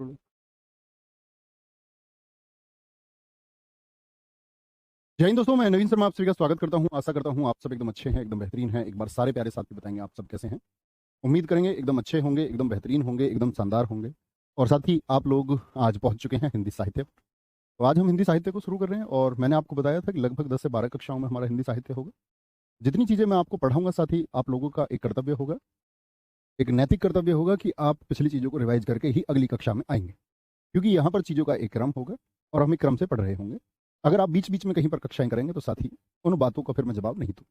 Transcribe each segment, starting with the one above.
जय हिंद दोस्तों, मैं नवीन शर्मा आप सभी का स्वागत करता हूं। आशा करता हूं आप सब एकदम अच्छे हैं, एकदम बेहतरीन हैं। एक बार सारे प्यारे साथी बताएंगे आप सब कैसे हैं। उम्मीद करेंगे एकदम अच्छे होंगे, एकदम बेहतरीन होंगे, एकदम शानदार होंगे। और साथ ही आप लोग आज पहुंच चुके हैं हिंदी साहित्य। तो आज हम हिंदी साहित्य को शुरू कर रहे हैं और मैंने आपको बताया था कि लगभग 10 से 12 कक्षाओं में हमारा हिंदी साहित्य होगा। जितनी चीज़ें मैं आपको पढ़ाऊंगा, साथ ही आप लोगों का एक कर्तव्य होगा, एक नैतिक कर्तव्य होगा कि आप पिछली चीज़ों को रिवाइज करके ही अगली कक्षा में आएंगे, क्योंकि यहाँ पर चीज़ों का एक क्रम होगा और हम एक क्रम से पढ़ रहे होंगे। अगर आप बीच बीच में कहीं पर कक्षाएं करेंगे तो साथ ही उन बातों का फिर मैं जवाब नहीं दूँ,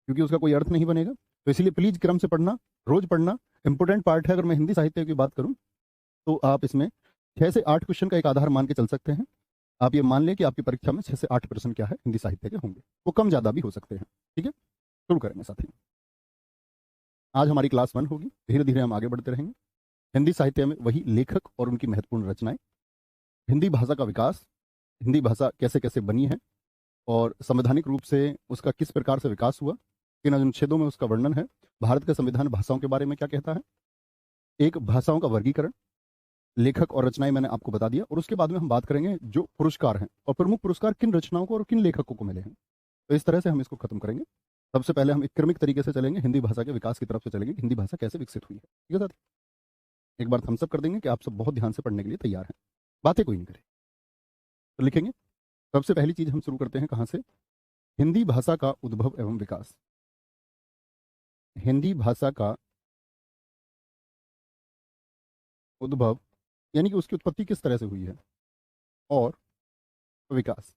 क्योंकि उसका कोई अर्थ नहीं बनेगा। तो इसलिए प्लीज क्रम से पढ़ना, रोज पढ़ना इंपॉर्टेंट पार्ट है। अगर मैं हिंदी साहित्य की बात करूं तो आप इसमें 6 से 8 क्वेश्चन का एक आधार मान के चल सकते हैं। आप ये मान लें कि आपकी परीक्षा में 6 से 8 प्रश्न क्या है हिंदी साहित्य के होंगे, वो कम ज्यादा भी हो सकते हैं। ठीक है, शुरू करेंगे साथी। आज हमारी क्लास 1 होगी, धीरे धीरे हम आगे बढ़ते रहेंगे। हिंदी साहित्य में वही लेखक और उनकी महत्वपूर्ण रचनाएं, हिंदी भाषा का विकास, हिंदी भाषा कैसे कैसे बनी है और संवैधानिक रूप से उसका किस प्रकार से विकास हुआ, किन अनुच्छेदों में उसका वर्णन है, भारत का संविधान भाषाओं के बारे में क्या कहता है, एक भाषाओं का वर्गीकरण, लेखक और रचनाएं मैंने आपको बता दिया। और उसके बाद में हम बात करेंगे जो पुरस्कार हैं और प्रमुख पुरस्कार किन रचनाओं को और किन लेखकों को मिले हैं। तो इस तरह से हम इसको खत्म करेंगे। सबसे पहले हम एक क्रमिक तरीके से चलेंगे, हिंदी भाषा के विकास की तरफ से चलेंगे, हिंदी भाषा कैसे विकसित हुई है। ठीक है साथी, एक बार थम्स अप कर देंगे कि आप सब बहुत ध्यान से पढ़ने के लिए तैयार हैं, बातें कोई नहीं करे तो लिखेंगे। सबसे पहली चीज हम शुरू करते हैं कहाँ से, हिंदी भाषा का उद्भव एवं विकास। हिंदी भाषा का उद्भव यानी कि उसकी उत्पत्ति किस तरह से हुई है और विकास।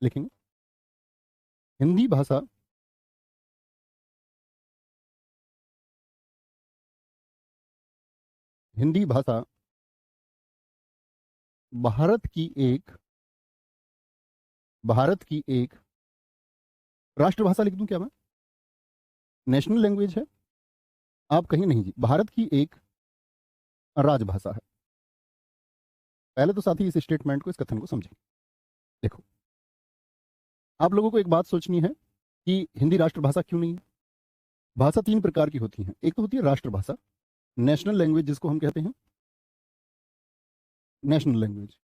लिखेंगे हिंदी भाषा हिंदी भाषा भारत की एक राष्ट्रभाषा लिख दूं क्या मैं, नेशनल लैंग्वेज है। आप कहीं नहीं जी, भारत की एक राजभाषा है। पहले तो साथी इस स्टेटमेंट को, इस कथन को समझें। देखो, आप लोगों को एक बात सोचनी है कि हिंदी राष्ट्रभाषा क्यों नहीं है। भाषा 3 प्रकार की होती है। एक तो होती है राष्ट्रभाषा, नेशनल लैंग्वेज जिसको हम कहते हैं, नेशनल लैंग्वेज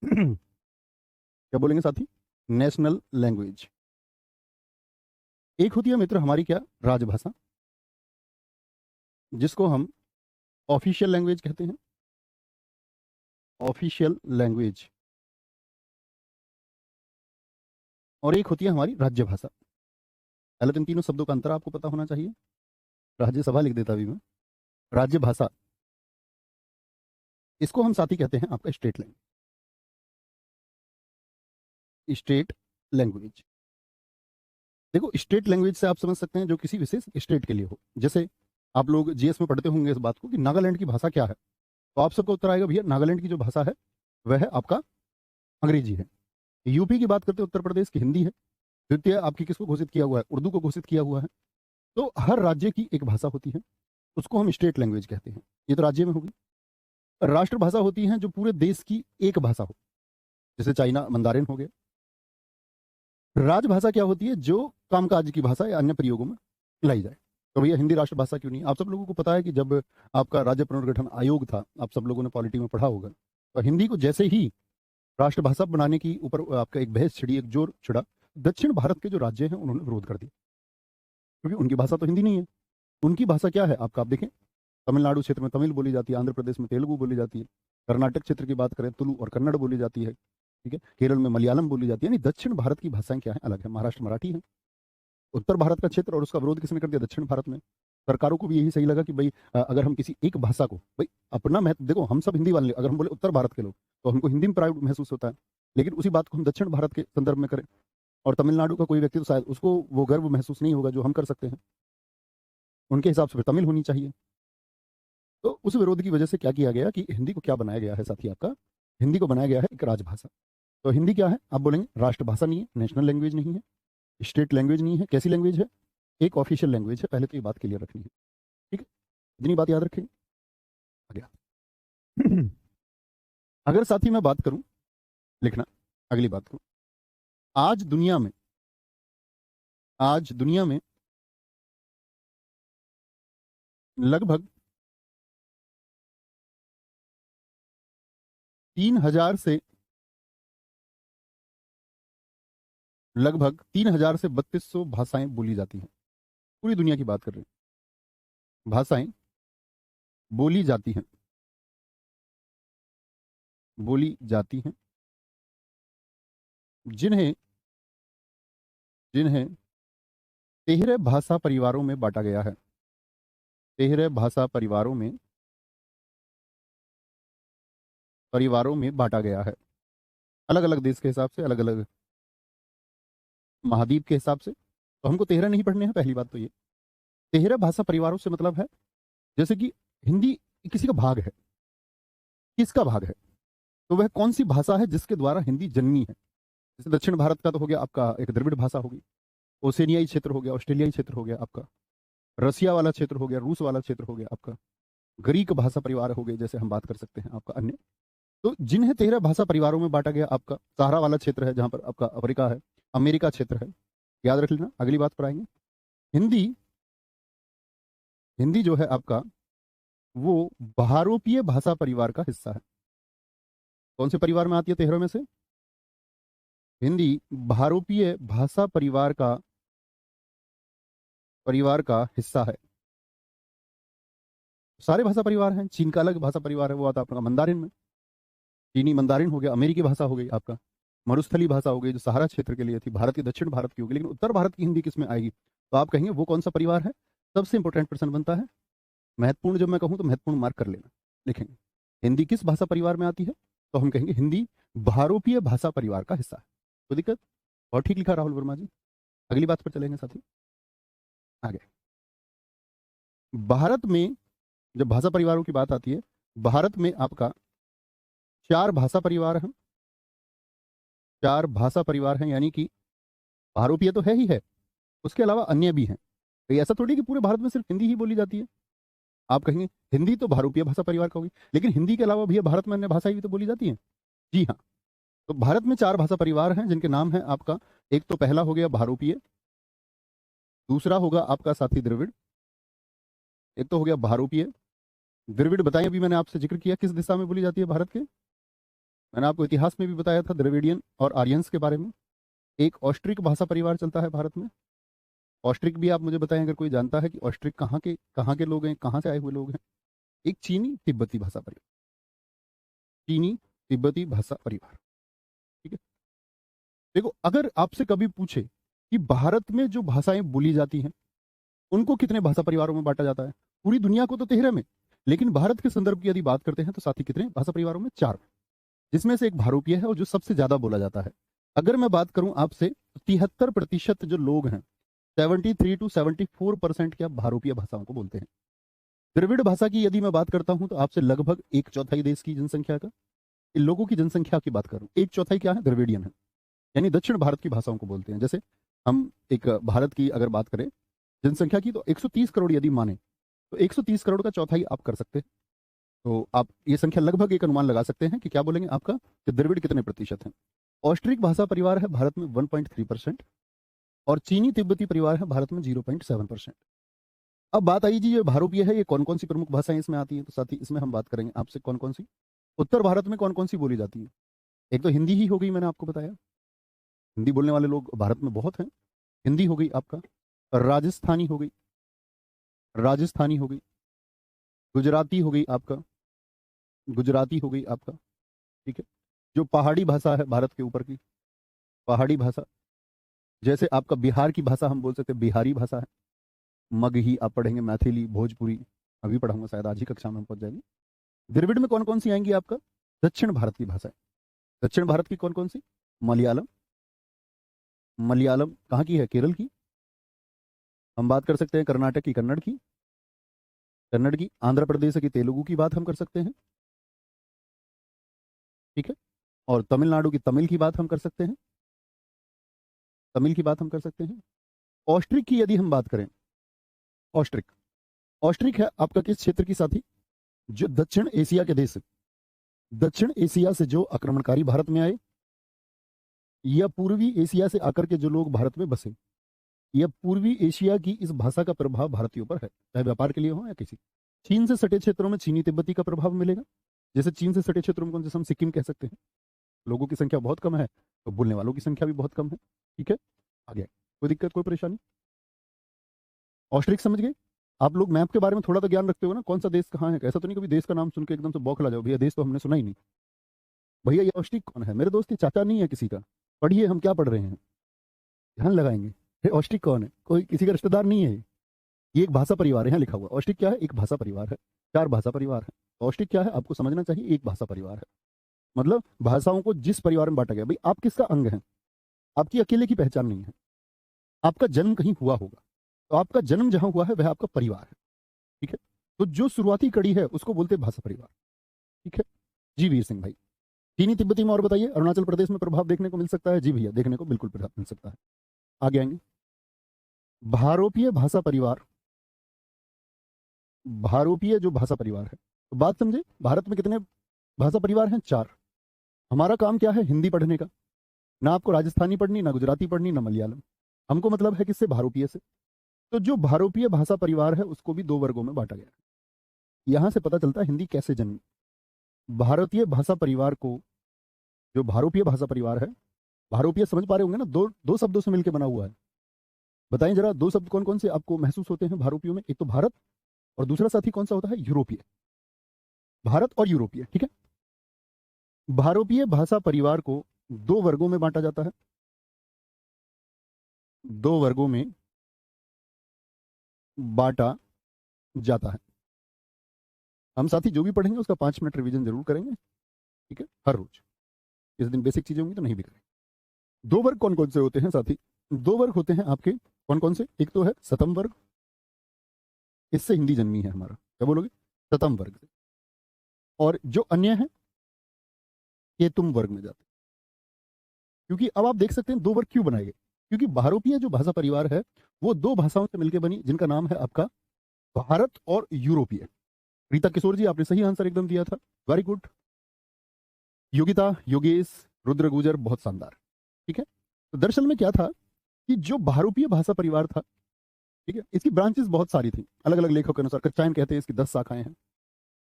क्या बोलेंगे साथी, नेशनल लैंग्वेज। एक होती है मित्र हमारी क्या, राजभाषा, जिसको हम ऑफिशियल लैंग्वेज कहते हैं, ऑफिशियल लैंग्वेज। और एक होती है हमारी राज्य भाषा। पहले तो इन तीनों शब्दों का अंतर आपको पता होना चाहिए। राज्यसभा लिख देता भी मैं, राज्य भाषा, इसको हम साथी कहते हैं आपका स्टेट लैंग्वेज, स्टेट लैंग्वेज। देखो, स्टेट लैंग्वेज से आप समझ सकते हैं जो किसी विशेष स्टेट के लिए हो। जैसे आप लोग जीएस में पढ़ते होंगे इस बात को कि नागालैंड की भाषा क्या है, तो आप सबका उत्तर आएगा भैया नागालैंड की जो भाषा है वह है आपका अंग्रेजी है। यूपी की बात करते हैं, उत्तर प्रदेश की हिंदी है। द्वितीय आपकी किसको घोषित किया हुआ है, उर्दू को घोषित किया हुआ है। तो हर राज्य की एक भाषा होती है, उसको हम स्टेट लैंग्वेज कहते हैं। ये तो राज्य में होगी। राष्ट्रभाषा होती है जो पूरे देश की एक भाषा हो, जैसे चाइना मंदारिन हो गया। राजभाषा क्या होती है, जो कामकाज की भाषा या अन्य प्रयोगों में लाई जाए। तो भैया हिंदी राष्ट्रभाषा क्यों नहीं। आप सब लोगों को पता है कि जब आपका राज्य पुनर्गठन आयोग था, आप सब लोगों ने पॉलिटी में पढ़ा होगा, तो हिंदी को जैसे ही राष्ट्रभाषा बनाने की ऊपर आपका एक बहस छिड़ी, एक जोर छिड़ा, दक्षिण भारत के जो राज्य हैं उन्होंने विरोध कर दिया, क्योंकि उनकी भाषा तो हिंदी नहीं है। उनकी भाषा क्या है आपका, आप देखें, तमिलनाडु क्षेत्र में तमिल बोली जाती है, आंध्र प्रदेश में तेलुगु बोली जाती है, कर्नाटक क्षेत्र की बात करें तुलु और कन्नड़ बोली जाती है। ठीक है, केरल में मलयालम बोली जाती है। यानी दक्षिण भारत की भाषाएं क्या है, अलग है। महाराष्ट्र मराठी है। उत्तर भारत का क्षेत्र, और उसका विरोध किसने कर दिया, दक्षिण भारत में। सरकारों को भी यही सही लगा कि भाई अगर हम किसी एक भाषा को, भाई अपना महत्व देखो, हम सब हिंदी वाले, अगर हम बोले उत्तर भारत के लोग तो हमको हिंदी में प्राउड महसूस होता है, लेकिन उसी बात को हम दक्षिण भारत के संदर्भ में करें और तमिलनाडु का कोई व्यक्ति तो शायद उसको वो गर्व महसूस नहीं होगा जो हम कर सकते हैं। उनके हिसाब से फिर तमिल होनी चाहिए। तो उस विरोध की वजह से क्या किया गया कि हिंदी को क्या बनाया गया है साथी आपका, हिंदी को बनाया गया है एक राजभाषा। तो हिंदी क्या है, आप बोलेंगे राष्ट्रभाषा नहीं है, नेशनल लैंग्वेज नहीं है, स्टेट लैंग्वेज नहीं है। कैसी लैंग्वेज है, एक ऑफिशियल लैंग्वेज है। पहले तो ये बात क्लियर रखनी है। ठीक है, इतनी बात याद रखेंगे। आ गया अगर साथी मैं बात करूं, लिखना अगली बात को, आज दुनिया में लगभग 3000 से लगभग 3000 से 3200 भाषाएं बोली जाती हैं। पूरी दुनिया की बात कर रहे हैं, भाषाएं बोली जाती हैं, बोली जाती हैं, जिन्हें जिन्हें 13 भाषा परिवारों में बांटा गया है। 13 भाषा परिवारों में बांटा गया है, अलग अलग देश के हिसाब से, अलग अलग महाद्वीप के हिसाब से। तो हमको 13 नहीं पढ़ने हैं, पहली बात तो ये। 13 भाषा परिवारों से मतलब है, जैसे कि हिंदी किसी का भाग है, किसका भाग है, तो वह कौन सी भाषा है जिसके द्वारा हिंदी जन्मी है। जैसे दक्षिण भारत का तो हो गया आपका एक द्रविड़ भाषा होगी, ओसेनियाई क्षेत्र हो गया, ऑस्ट्रेलियाई क्षेत्र हो गया आपका, रसिया वाला क्षेत्र हो गया, रूस वाला क्षेत्र हो गया आपका, ग्रीक भाषा परिवार हो गए, जैसे हम बात कर सकते हैं आपका अन्य। तो जिन्हें 13 भाषा परिवारों में बांटा गया, आपका सहारा वाला क्षेत्र है जहां पर आपका अफ्रीका है, अमेरिका क्षेत्र है, याद रख लेना, अगली बात पर आएंगे। हिंदी हिंदी जो है आपका, वो बहारोपीय भाषा परिवार का हिस्सा है। कौन से परिवार में आती है 13 में से? हिंदी बहारोपीय भाषा परिवार का हिस्सा है। सारे भाषा परिवार हैं। चीन का अलग भाषा परिवार है, वो आता है आपका मंदारिन में, चीनी मंदारिन हो गया, अमेरिकी भाषा हो गई आपका, मरुस्थली भाषा हो गई जो सहारा क्षेत्र के लिए थी, भारत की दक्षिण भारत की होगी, लेकिन उत्तर भारत की हिंदी किसमें आएगी? तो आप कहेंगे वो कौन सा परिवार है? सबसे इंपॉर्टेंट प्रश्न बनता है, महत्वपूर्ण जब मैं कहूं तो महत्वपूर्ण मार्क कर लेना, लिखेंगे हिंदी किस भाषा परिवार में आती है, तो हम कहेंगे हिंदी बहारोपीय भाषा परिवार का हिस्सा है। तो दिक्कत, और ठीक लिखा राहुल वर्मा जी। अगली बात पर चलेंगे साथी, आगे। भारत में जब भाषा परिवारों की बात आती है, भारत में आपका 4 भाषा परिवार हैं। 4 भाषा परिवार हैं, यानी कि बहारोपीय तो है ही है, उसके अलावा अन्य भी हैं। तो ऐसा थोड़ी कि पूरे भारत में सिर्फ हिंदी ही बोली जाती है। आप कहेंगे हिंदी तो बहारोपीय भाषा परिवार का होगी, लेकिन हिंदी के अलावा भैया भारत में अन्य भाषाएं भी तो बोली जाती हैं। जी हाँ, तो भारत में 4 भाषा परिवार हैं जिनके नाम है आपका, एक तो पहला हो गया बहारोपीय, दूसरा होगा आपका साथी द्रविड़, एक तो हो गया बहारोपीय। द्रविड़ बताएं, अभी मैंने आपसे जिक्र किया किस दिशा में बोली जाती है भारत के, मैंने आपको इतिहास में भी बताया था द्रविडियन और आर्यंस के बारे में। एक ऑस्ट्रिक भाषा परिवार चलता है भारत में। ऑस्ट्रिक भी आप मुझे बताएं अगर कोई जानता है कि ऑस्ट्रिक कहाँ के लोग हैं, कहाँ से आए हुए लोग हैं। एक चीनी तिब्बती भाषा परिवार, चीनी तिब्बती भाषा परिवार, ठीक है। देखो, अगर आपसे कभी पूछे कि भारत में जो भाषाएं बोली जाती हैं उनको कितने भाषा परिवारों में बांटा जाता है, पूरी दुनिया को तो 13 में, लेकिन भारत के संदर्भ की यदि बात करते हैं तो साथी कितने भाषा परिवारों में? 4, जिसमें से एक बहारोपीय है और जो सबसे ज्यादा बोला जाता है। अगर मैं बात करूं आपसे, 73% जो लोग हैं, 73 to 74% क्या बहारोपीय भाषाओं को बोलते हैं। द्रविड़ भाषा की यदि मैं बात करता हूं तो आपसे लगभग 1/4 देश की जनसंख्या का, इन लोगों की जनसंख्या की बात करूं, 1/4 क्या है? द्रविडियन है, यानी दक्षिण भारत की भाषाओं को बोलते हैं। जैसे हम एक भारत की अगर बात करें जनसंख्या की, तो 130 करोड़ यदि माने तो 130 करोड़ का चौथाई आप कर सकते हैं। तो आप ये संख्या लगभग एक अनुमान लगा सकते हैं कि क्या बोलेंगे आपका, कि द्रविड़ कितने प्रतिशत हैं। ऑस्ट्रिक भाषा परिवार है भारत में 1.3%, और चीनी तिब्बती परिवार है भारत में 0.7%। अब बात आई जी, ये बहारोपीय है, ये कौन कौन सी प्रमुख भाषाएं इसमें आती हैं, तो साथ ही इसमें हम बात करेंगे आपसे कौन कौन सी उत्तर भारत में कौन कौन सी बोली जाती है। एक तो हिंदी ही हो गई, मैंने आपको बताया, हिंदी बोलने वाले लोग भारत में बहुत हैं। हिंदी हो गई आपका, राजस्थानी हो गई, राजस्थानी हो गई, गुजराती हो गई आपका, गुजराती हो गई आपका, ठीक है। जो पहाड़ी भाषा है भारत के ऊपर की, पहाड़ी भाषा, जैसे आपका बिहार की भाषा हम बोल सकते हैं बिहारी भाषा है। मगही आप पढ़ेंगे, मैथिली, भोजपुरी, अभी पढ़ाऊंगा शायद, आज ही कक्षा में हम पहुंच जाएंगे। द्रविड़ में कौन कौन सी आएंगी आपका? दक्षिण भारत की भाषाएं। दक्षिण भारत की कौन कौन सी? मलयालम, मलयालम कहाँ की है? केरल की। हम बात कर सकते हैं कर्नाटक की, कन्नड़ की, कन्नड़ की। आंध्र प्रदेश की तेलुगु की बात हम कर सकते हैं, ठीक है। और तमिलनाडु की तमिल की बात हम कर सकते हैं, तमिल की बात हम कर सकते हैं। ऑस्ट्रिक की यदि हम बात करें, ऑस्ट्रिक, ऑस्ट्रिक है आपका किस क्षेत्र की साथी? जो दक्षिण एशिया के देश, दक्षिण एशिया से जो आक्रमणकारी भारत में आए, या पूर्वी एशिया से आकर के जो लोग भारत में बसे, यह पूर्वी एशिया की इस भाषा का प्रभाव भारतीयों पर है, चाहे व्यापार के लिए हो या किसी। चीन से सटे क्षेत्रों में चीनी तिब्बती का प्रभाव मिलेगा। जैसे चीन से सटे क्षेत्रों में कौन, जैसे हम सिक्किम कह सकते हैं, लोगों की संख्या बहुत कम है तो बोलने वालों की संख्या भी बहुत कम है। ठीक है, आगे कोई दिक्कत कोई परेशानी? ऑस्ट्रिक समझ गए? आप लोग मैप के बारे में थोड़ा तो ज्ञान रखते हो ना, कौन सा देश कहाँ है, ऐसा तो नहीं कभी देश का नाम सुन के एकदम से बौखला जाओ, भैया देश तो हमने सुना ही नहीं। भैया ये ऑस्ट्रिक कौन है? मेरे दोस्त ये चाचा नहीं है किसी का। पढ़िए, हम क्या पढ़ रहे हैं, ध्यान लगाएंगे। ये ऑस्ट्रिक कौन है? कोई किसी का रिश्तेदार नहीं है। ये एक भाषा परिवार है, यहाँ लिखा हुआ। ऑस्ट्रिक क्या है? एक भाषा परिवार है, 4 भाषा परिवार है। ऑस्ट्रिक क्या है आपको समझना चाहिए, एक भाषा परिवार है, मतलब भाषाओं को जिस परिवार में बांटा गया। भाई आप किसका अंग है? आपकी अकेले की पहचान नहीं है। आपका जन्म कहीं हुआ होगा, तो आपका जन्म जहां हुआ है वह आपका परिवार है। ठीक है, तो जो शुरुआती कड़ी है उसको बोलते हैं भाषा परिवार। ठीक है जी वीर सिंह भाई। चीनी तिब्बती में और बताइए, अरुणाचल प्रदेश में प्रभाव देखने को मिल सकता है? जी भैया, देखने को बिल्कुल प्रभाव मिल सकता है। आगे आएंगे, भारोपीय भाषा परिवार। भारोपीय जो भाषा परिवार है, तो बात समझे, भारत में कितने भाषा परिवार हैं? 4। हमारा काम क्या है? हिंदी पढ़ने का। ना आपको राजस्थानी पढ़नी, ना गुजराती पढ़नी, ना मलयालम। हमको मतलब है किससे? भारोपीय से। तो जो भारोपीय भाषा परिवार है उसको भी 2 वर्गों में बांटा गया है। यहां से पता चलता है हिंदी कैसे जन्मी। भारतीय भाषा परिवार को, जो भारोपीय भाषा परिवार है, भारोपीय समझ पा रहे होंगे ना, दो शब्दों से मिलकर बना हुआ है। बताएं जरा, 2 शब्द कौन कौन से आपको महसूस होते हैं भारोपियों में? एक तो भारत, और दूसरा साथी कौन सा होता है? यूरोपीय। भारत और यूरोपीय। ठीक है, भारोपीय भाषा परिवार को 2 वर्गों में बांटा जाता है। 2 वर्गों में बांटा जाता है। हम साथी जो भी पढ़ेंगे उसका 5 मिनट रिवीजन जरूर करेंगे। ठीक है, हर रोज। इस दिन बेसिक चीजें होंगी तो नहीं भी करेंगे। 2 वर्ग कौन कौन से होते हैं साथी? 2 वर्ग होते हैं आपके, कौन कौन से? एक तो है सतम वर्ग, इससे हिंदी जन्मी है हमारा, क्या बोलोगे? सतम वर्ग से। और जो अन्य है केतुम वर्ग में जाते हैं। क्योंकि अब आप देख सकते हैं 2 वर्ग क्यों बनाए गए, क्योंकि भारोपीय जो भाषा परिवार है वो 2 भाषाओं से मिलकर बनी, जिनका नाम है आपका भारत और यूरोपीय। रीता किशोर जी, आपने सही आंसर एकदम दिया था, वेरी गुड। योगिता, योगेश, रुद्र गुजर, बहुत शानदार। ठीक है, तो दरअसल में क्या था कि जो भारोपीय भाषा परिवार था, ठीक है, इसकी ब्रांचेस बहुत सारी थी, अलग अलग लेखों के अनुसार। कच्चायन कहते हैं इसकी 10 शाखाएं हैं।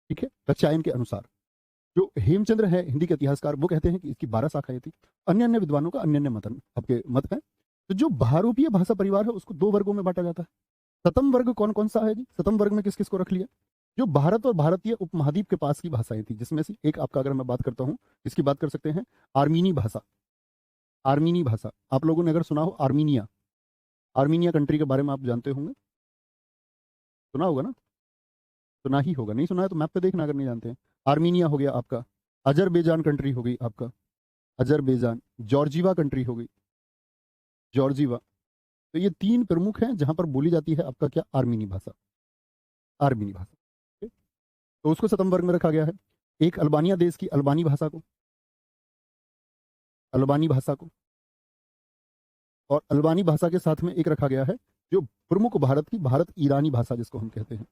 ठीक है, कच्चायन के अनुसार। जो हेमचंद्र है हिंदी के इतिहासकार, वो कहते हैं कि इसकी 12 शाखाएं थी। अन्य अन्य विद्वानों का अन्य अन्य मत, आपके मत है। तो जो भारोपीय भाषा परिवार है उसको 2 वर्गों में बांटा जाता है। सतम वर्ग कौन कौन सा है जी? सतम वर्ग में किस किस को रख लिया? जो भारत और भारतीय उपमहाद्वीप के पास की भाषाएं थी, जिसमें से एक आपका, अगर मैं बात करता हूं, इसकी बात कर सकते हैं आर्मीनी भाषा। आर्मीनी भाषा आप लोगों ने अगर सुना हो, आर्मीनिया, आर्मीनिया कंट्री के बारे में आप जानते होंगे, सुना होगा ना? सुना ही होगा, नहीं सुना है तो मैप पे देखना अगर नहीं जानते हैं। आर्मीनिया हो गया आपका। अजरबैजान कंट्री हो गई आपका, अजरबैजान। जॉर्जिया कंट्री हो गई, जॉर्जिया। तो ये 3 प्रमुख हैं जहां पर बोली जाती है आपका क्या? आर्मीनी भाषा। आर्मीनी भाषा। ठीक? तो उसको सतम वर्ग में रखा गया है। एक अल्बानिया देश की अल्बानी भाषा को, अल्बानी भाषा को, और अल्बानी भाषा के साथ में एक रखा गया है जो प्रमुख भारत की, भारत ईरानी भाषा जिसको हम कहते हैं।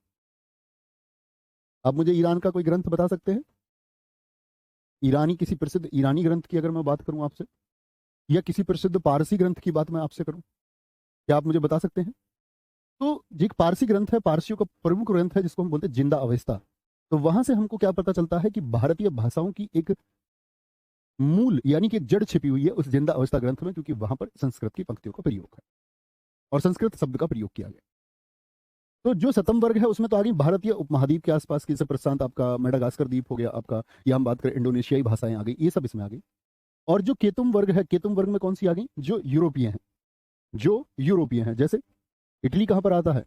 आप मुझे ईरान का कोई ग्रंथ बता सकते हैं? ईरानी, किसी प्रसिद्ध ईरानी ग्रंथ की अगर मैं बात करूं आपसे, या किसी प्रसिद्ध पारसी ग्रंथ की बात मैं आपसे करूं, क्या आप मुझे बता सकते हैं? तो जो एक पारसी ग्रंथ है, पारसियों का प्रमुख ग्रंथ है जिसको हम बोलते हैं जिंदा अवस्था। तो वहां से हमको क्या पता चलता है कि भारतीय भाषाओं की एक मूल, यानी कि एक जड़ छिपी हुई है उस जिंदा अवस्था ग्रंथ में, क्योंकि वहां पर संस्कृत की पंक्तियों का प्रयोग है और संस्कृत शब्द का प्रयोग किया गया। तो जो सतम वर्ग है उसमें तो आ गई भारतीय उपमहाद्वीप के आसपास की, जैसे प्रशांत आपका मेडागास्कर द्वीप हो गया आपका, या हम बात करें इंडोनेशियाई भाषाएं आ गई, ये सब इसमें आ गई। और जो केतुम वर्ग है, केतुम वर्ग में कौन सी आ गई? जो यूरोपीय हैं, जो यूरोपीय हैं। जैसे इटली कहाँ पर आता है?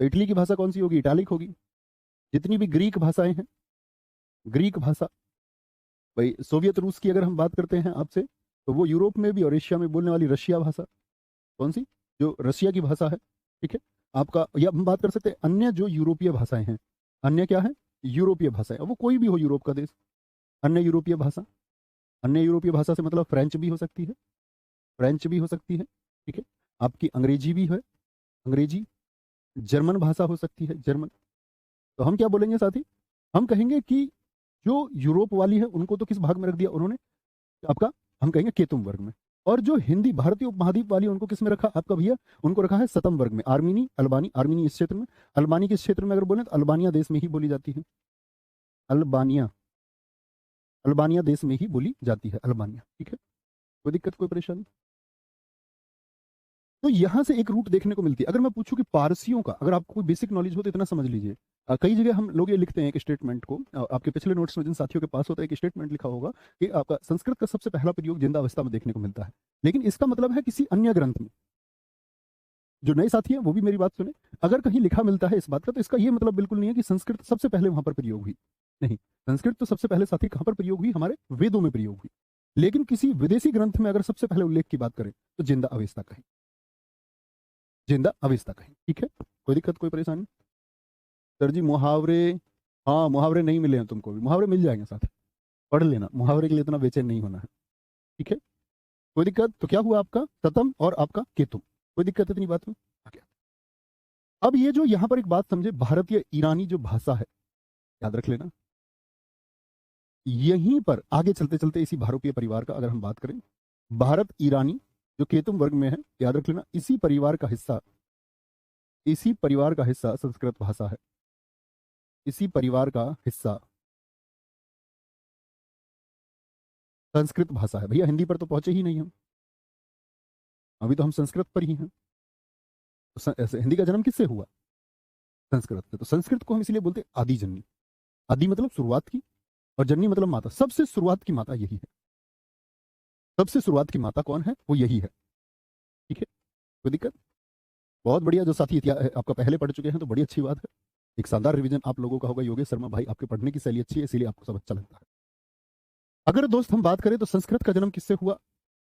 तो इटली की भाषा कौन सी होगी? इटालिक होगी। जितनी भी ग्रीक भाषाएं हैं, ग्रीक भाषा, भाई सोवियत रूस की अगर हम बात करते हैं आपसे, तो वो यूरोप में भी और एशिया में बोलने वाली रशिया भाषा, कौन सी? जो रशिया की भाषा है। ठीक है, आपका, या हम बात कर सकते हैं अन्य जो यूरोपीय भाषाएं हैं। अन्य क्या है? यूरोपीय भाषाएं, अब वो कोई भी हो यूरोप का देश। अन्य यूरोपीय भाषा, अन्य यूरोपीय भाषा से मतलब फ्रेंच भी हो सकती है, फ्रेंच भी हो सकती है। ठीक है, आपकी अंग्रेजी भी है, अंग्रेजी। जर्मन भाषा हो सकती है, जर्मन। तो हम क्या बोलेंगे साथी? हम कहेंगे कि जो यूरोप वाली है उनको तो किस भाग में रख दिया उन्होंने आपका? हम कहेंगे केतुम वर्ग में। और जो हिंदी भारतीय उपमहाद्वीप वाली उनको किस में रखा आपका भैया, उनको रखा है सतम वर्ग में। आर्मीनी, अल्बानी, आर्मीनी इस क्षेत्र में, अल्बानी किस क्षेत्र में अगर बोले तो अल्बानिया देश में ही बोली जाती है। अल्बानिया, अल्बानिया देश में ही बोली जाती है अल्बानिया। ठीक है, कोई दिक्कत कोई परेशानी? तो यहां से एक रूट देखने को मिलती है। अगर मैं पूछूं कि पारसियों का, अगर आपको कोई बेसिक नॉलेज हो तो इतना समझ लीजिए, कई जगह हम लोग ये लिखते हैं एक स्टेटमेंट को, आपके पिछले नोट्स में जिन साथियों के पास होता है एक स्टेटमेंट लिखा होगा कि आपका संस्कृत का सबसे पहला प्रयोग जिंदा अवस्था में देखने को मिलता है, लेकिन इसका मतलब है किसी अन्य ग्रंथ में। जो नए साथी हैं वो भी मेरी बात सुने, अगर कहीं लिखा मिलता है इस बात का तो इसका ये मतलब बिल्कुल नहीं है कि संस्कृत सबसे पहले वहां पर प्रयोग हुई। नहीं, संस्कृत तो सबसे पहले साथी कहां पर प्रयोग हुई, हमारे वेदों में प्रयोग हुई। लेकिन किसी विदेशी ग्रंथ में अगर सबसे पहले उल्लेख की बात करें तो जिंदा अवस्था कहें, जिंदा अवस्था कहें। ठीक है, कोई दिक्कत कोई परेशानी? सर जी मुहावरे, हाँ मुहावरे नहीं मिले हैं तुमको भी, मुहावरे मिल जाएंगे साथ, पढ़ लेना, मुहावरे के लिए इतना बेचैन नहीं होना है। ठीक है, कोई दिक्कत? तो क्या हुआ आपका सतम और आपका केतुम, कोई दिक्कत है इतनी बात में? आगे। अब ये जो यहां पर एक बात समझे, भारतीय ईरानी जो भाषा है, याद रख लेना, यहीं पर आगे चलते चलते इसी भारतीय परिवार का अगर हम बात करें, भारत ईरानी जो केतुम वर्ग में है, याद रख लेना इसी परिवार का हिस्सा, इसी परिवार का हिस्सा संस्कृत भाषा है, इसी परिवार का हिस्सा संस्कृत भाषा है। भैया हिंदी पर तो पहुंचे ही नहीं हम, अभी तो हम संस्कृत पर ही हैं। तो हिंदी का जन्म किससे हुआ? संस्कृत से। तो संस्कृत को हम इसलिए बोलते हैं आदि जननी, आदि मतलब शुरुआत की, और जननी मतलब माता, सबसे शुरुआत की माता यही है। सबसे शुरुआत की माता कौन है? वो यही है। ठीक है, कोई दिक्कत? बहुत बढ़िया, जो साथी इतिहास आपका पहले पढ़ चुके हैं तो बड़ी अच्छी बात है। एक शानदार रिवीजन आप लोगों का होगा। योगेश शर्मा भाई, आपके पढ़ने की शैली अच्छी है, इसीलिए आपको सब अच्छा लगता है। अगर दोस्त हम बात करें तो संस्कृत का जन्म किससे हुआ,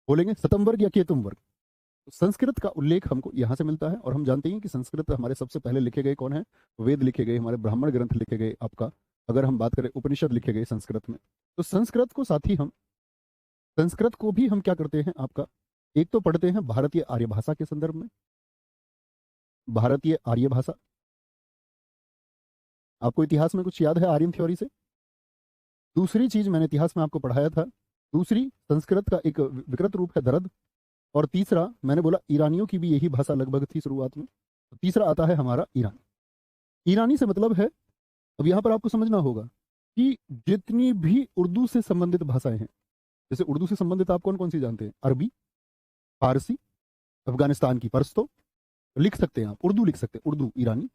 बोलेंगे सतम वर्ग या केतुम वर्ग। तो संस्कृत का उल्लेख हमको यहाँ से मिलता है, और हम जानते हैं कि संस्कृत हमारे सबसे पहले लिखे गए कौन है, वेद लिखे गए, हमारे ब्राह्मण ग्रंथ लिखे गए, आपका अगर हम बात करें उपनिषद लिखे गए संस्कृत में। तो संस्कृत को साथ ही हम, संस्कृत को भी हम क्या करते हैं आपका, एक तो पढ़ते हैं भारतीय आर्य भाषा के संदर्भ में, भारतीय आर्य भाषा। आपको इतिहास में कुछ याद है आर्यन थ्योरी से? दूसरी चीज मैंने इतिहास में आपको पढ़ाया था, दूसरी संस्कृत का एक विकृत रूप है दरद, और तीसरा मैंने बोला ईरानियों की भी यही भाषा लगभग थी शुरुआत में। तो तीसरा आता है हमारा ईरानी। ईरानी से मतलब है, अब यहाँ पर आपको समझना होगा कि जितनी भी उर्दू से संबंधित भाषाएं हैं, जैसे उर्दू से संबंधित आप कौन कौन सी जानते हैं, अरबी, फारसी, अफगानिस्तान की परस्तो, लिख सकते हैं आप, उर्दू लिख सकते हैं, उर्दू ईरानी।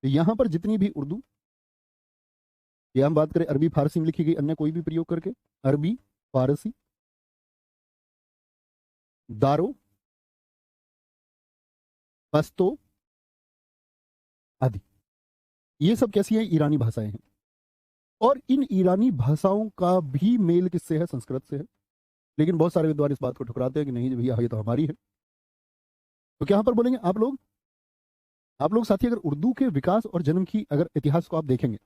तो यहाँ पर जितनी भी उर्दू, या हम बात करें अरबी फारसी में लिखी गई अन्य कोई भी प्रयोग करके, अरबी, फारसी, दारो, पश्तो आदि, ये सब कैसी है, ईरानी भाषाएं हैं। और इन ईरानी भाषाओं का भी मेल किससे है, संस्कृत से है। लेकिन बहुत सारे विद्वान इस बात को ठुकराते हैं कि नहीं भैया ये तो हमारी है। तो क्या यहाँ पर बोलेंगे आप लोग साथी, अगर उर्दू के विकास और जन्म की अगर इतिहास को आप देखेंगे,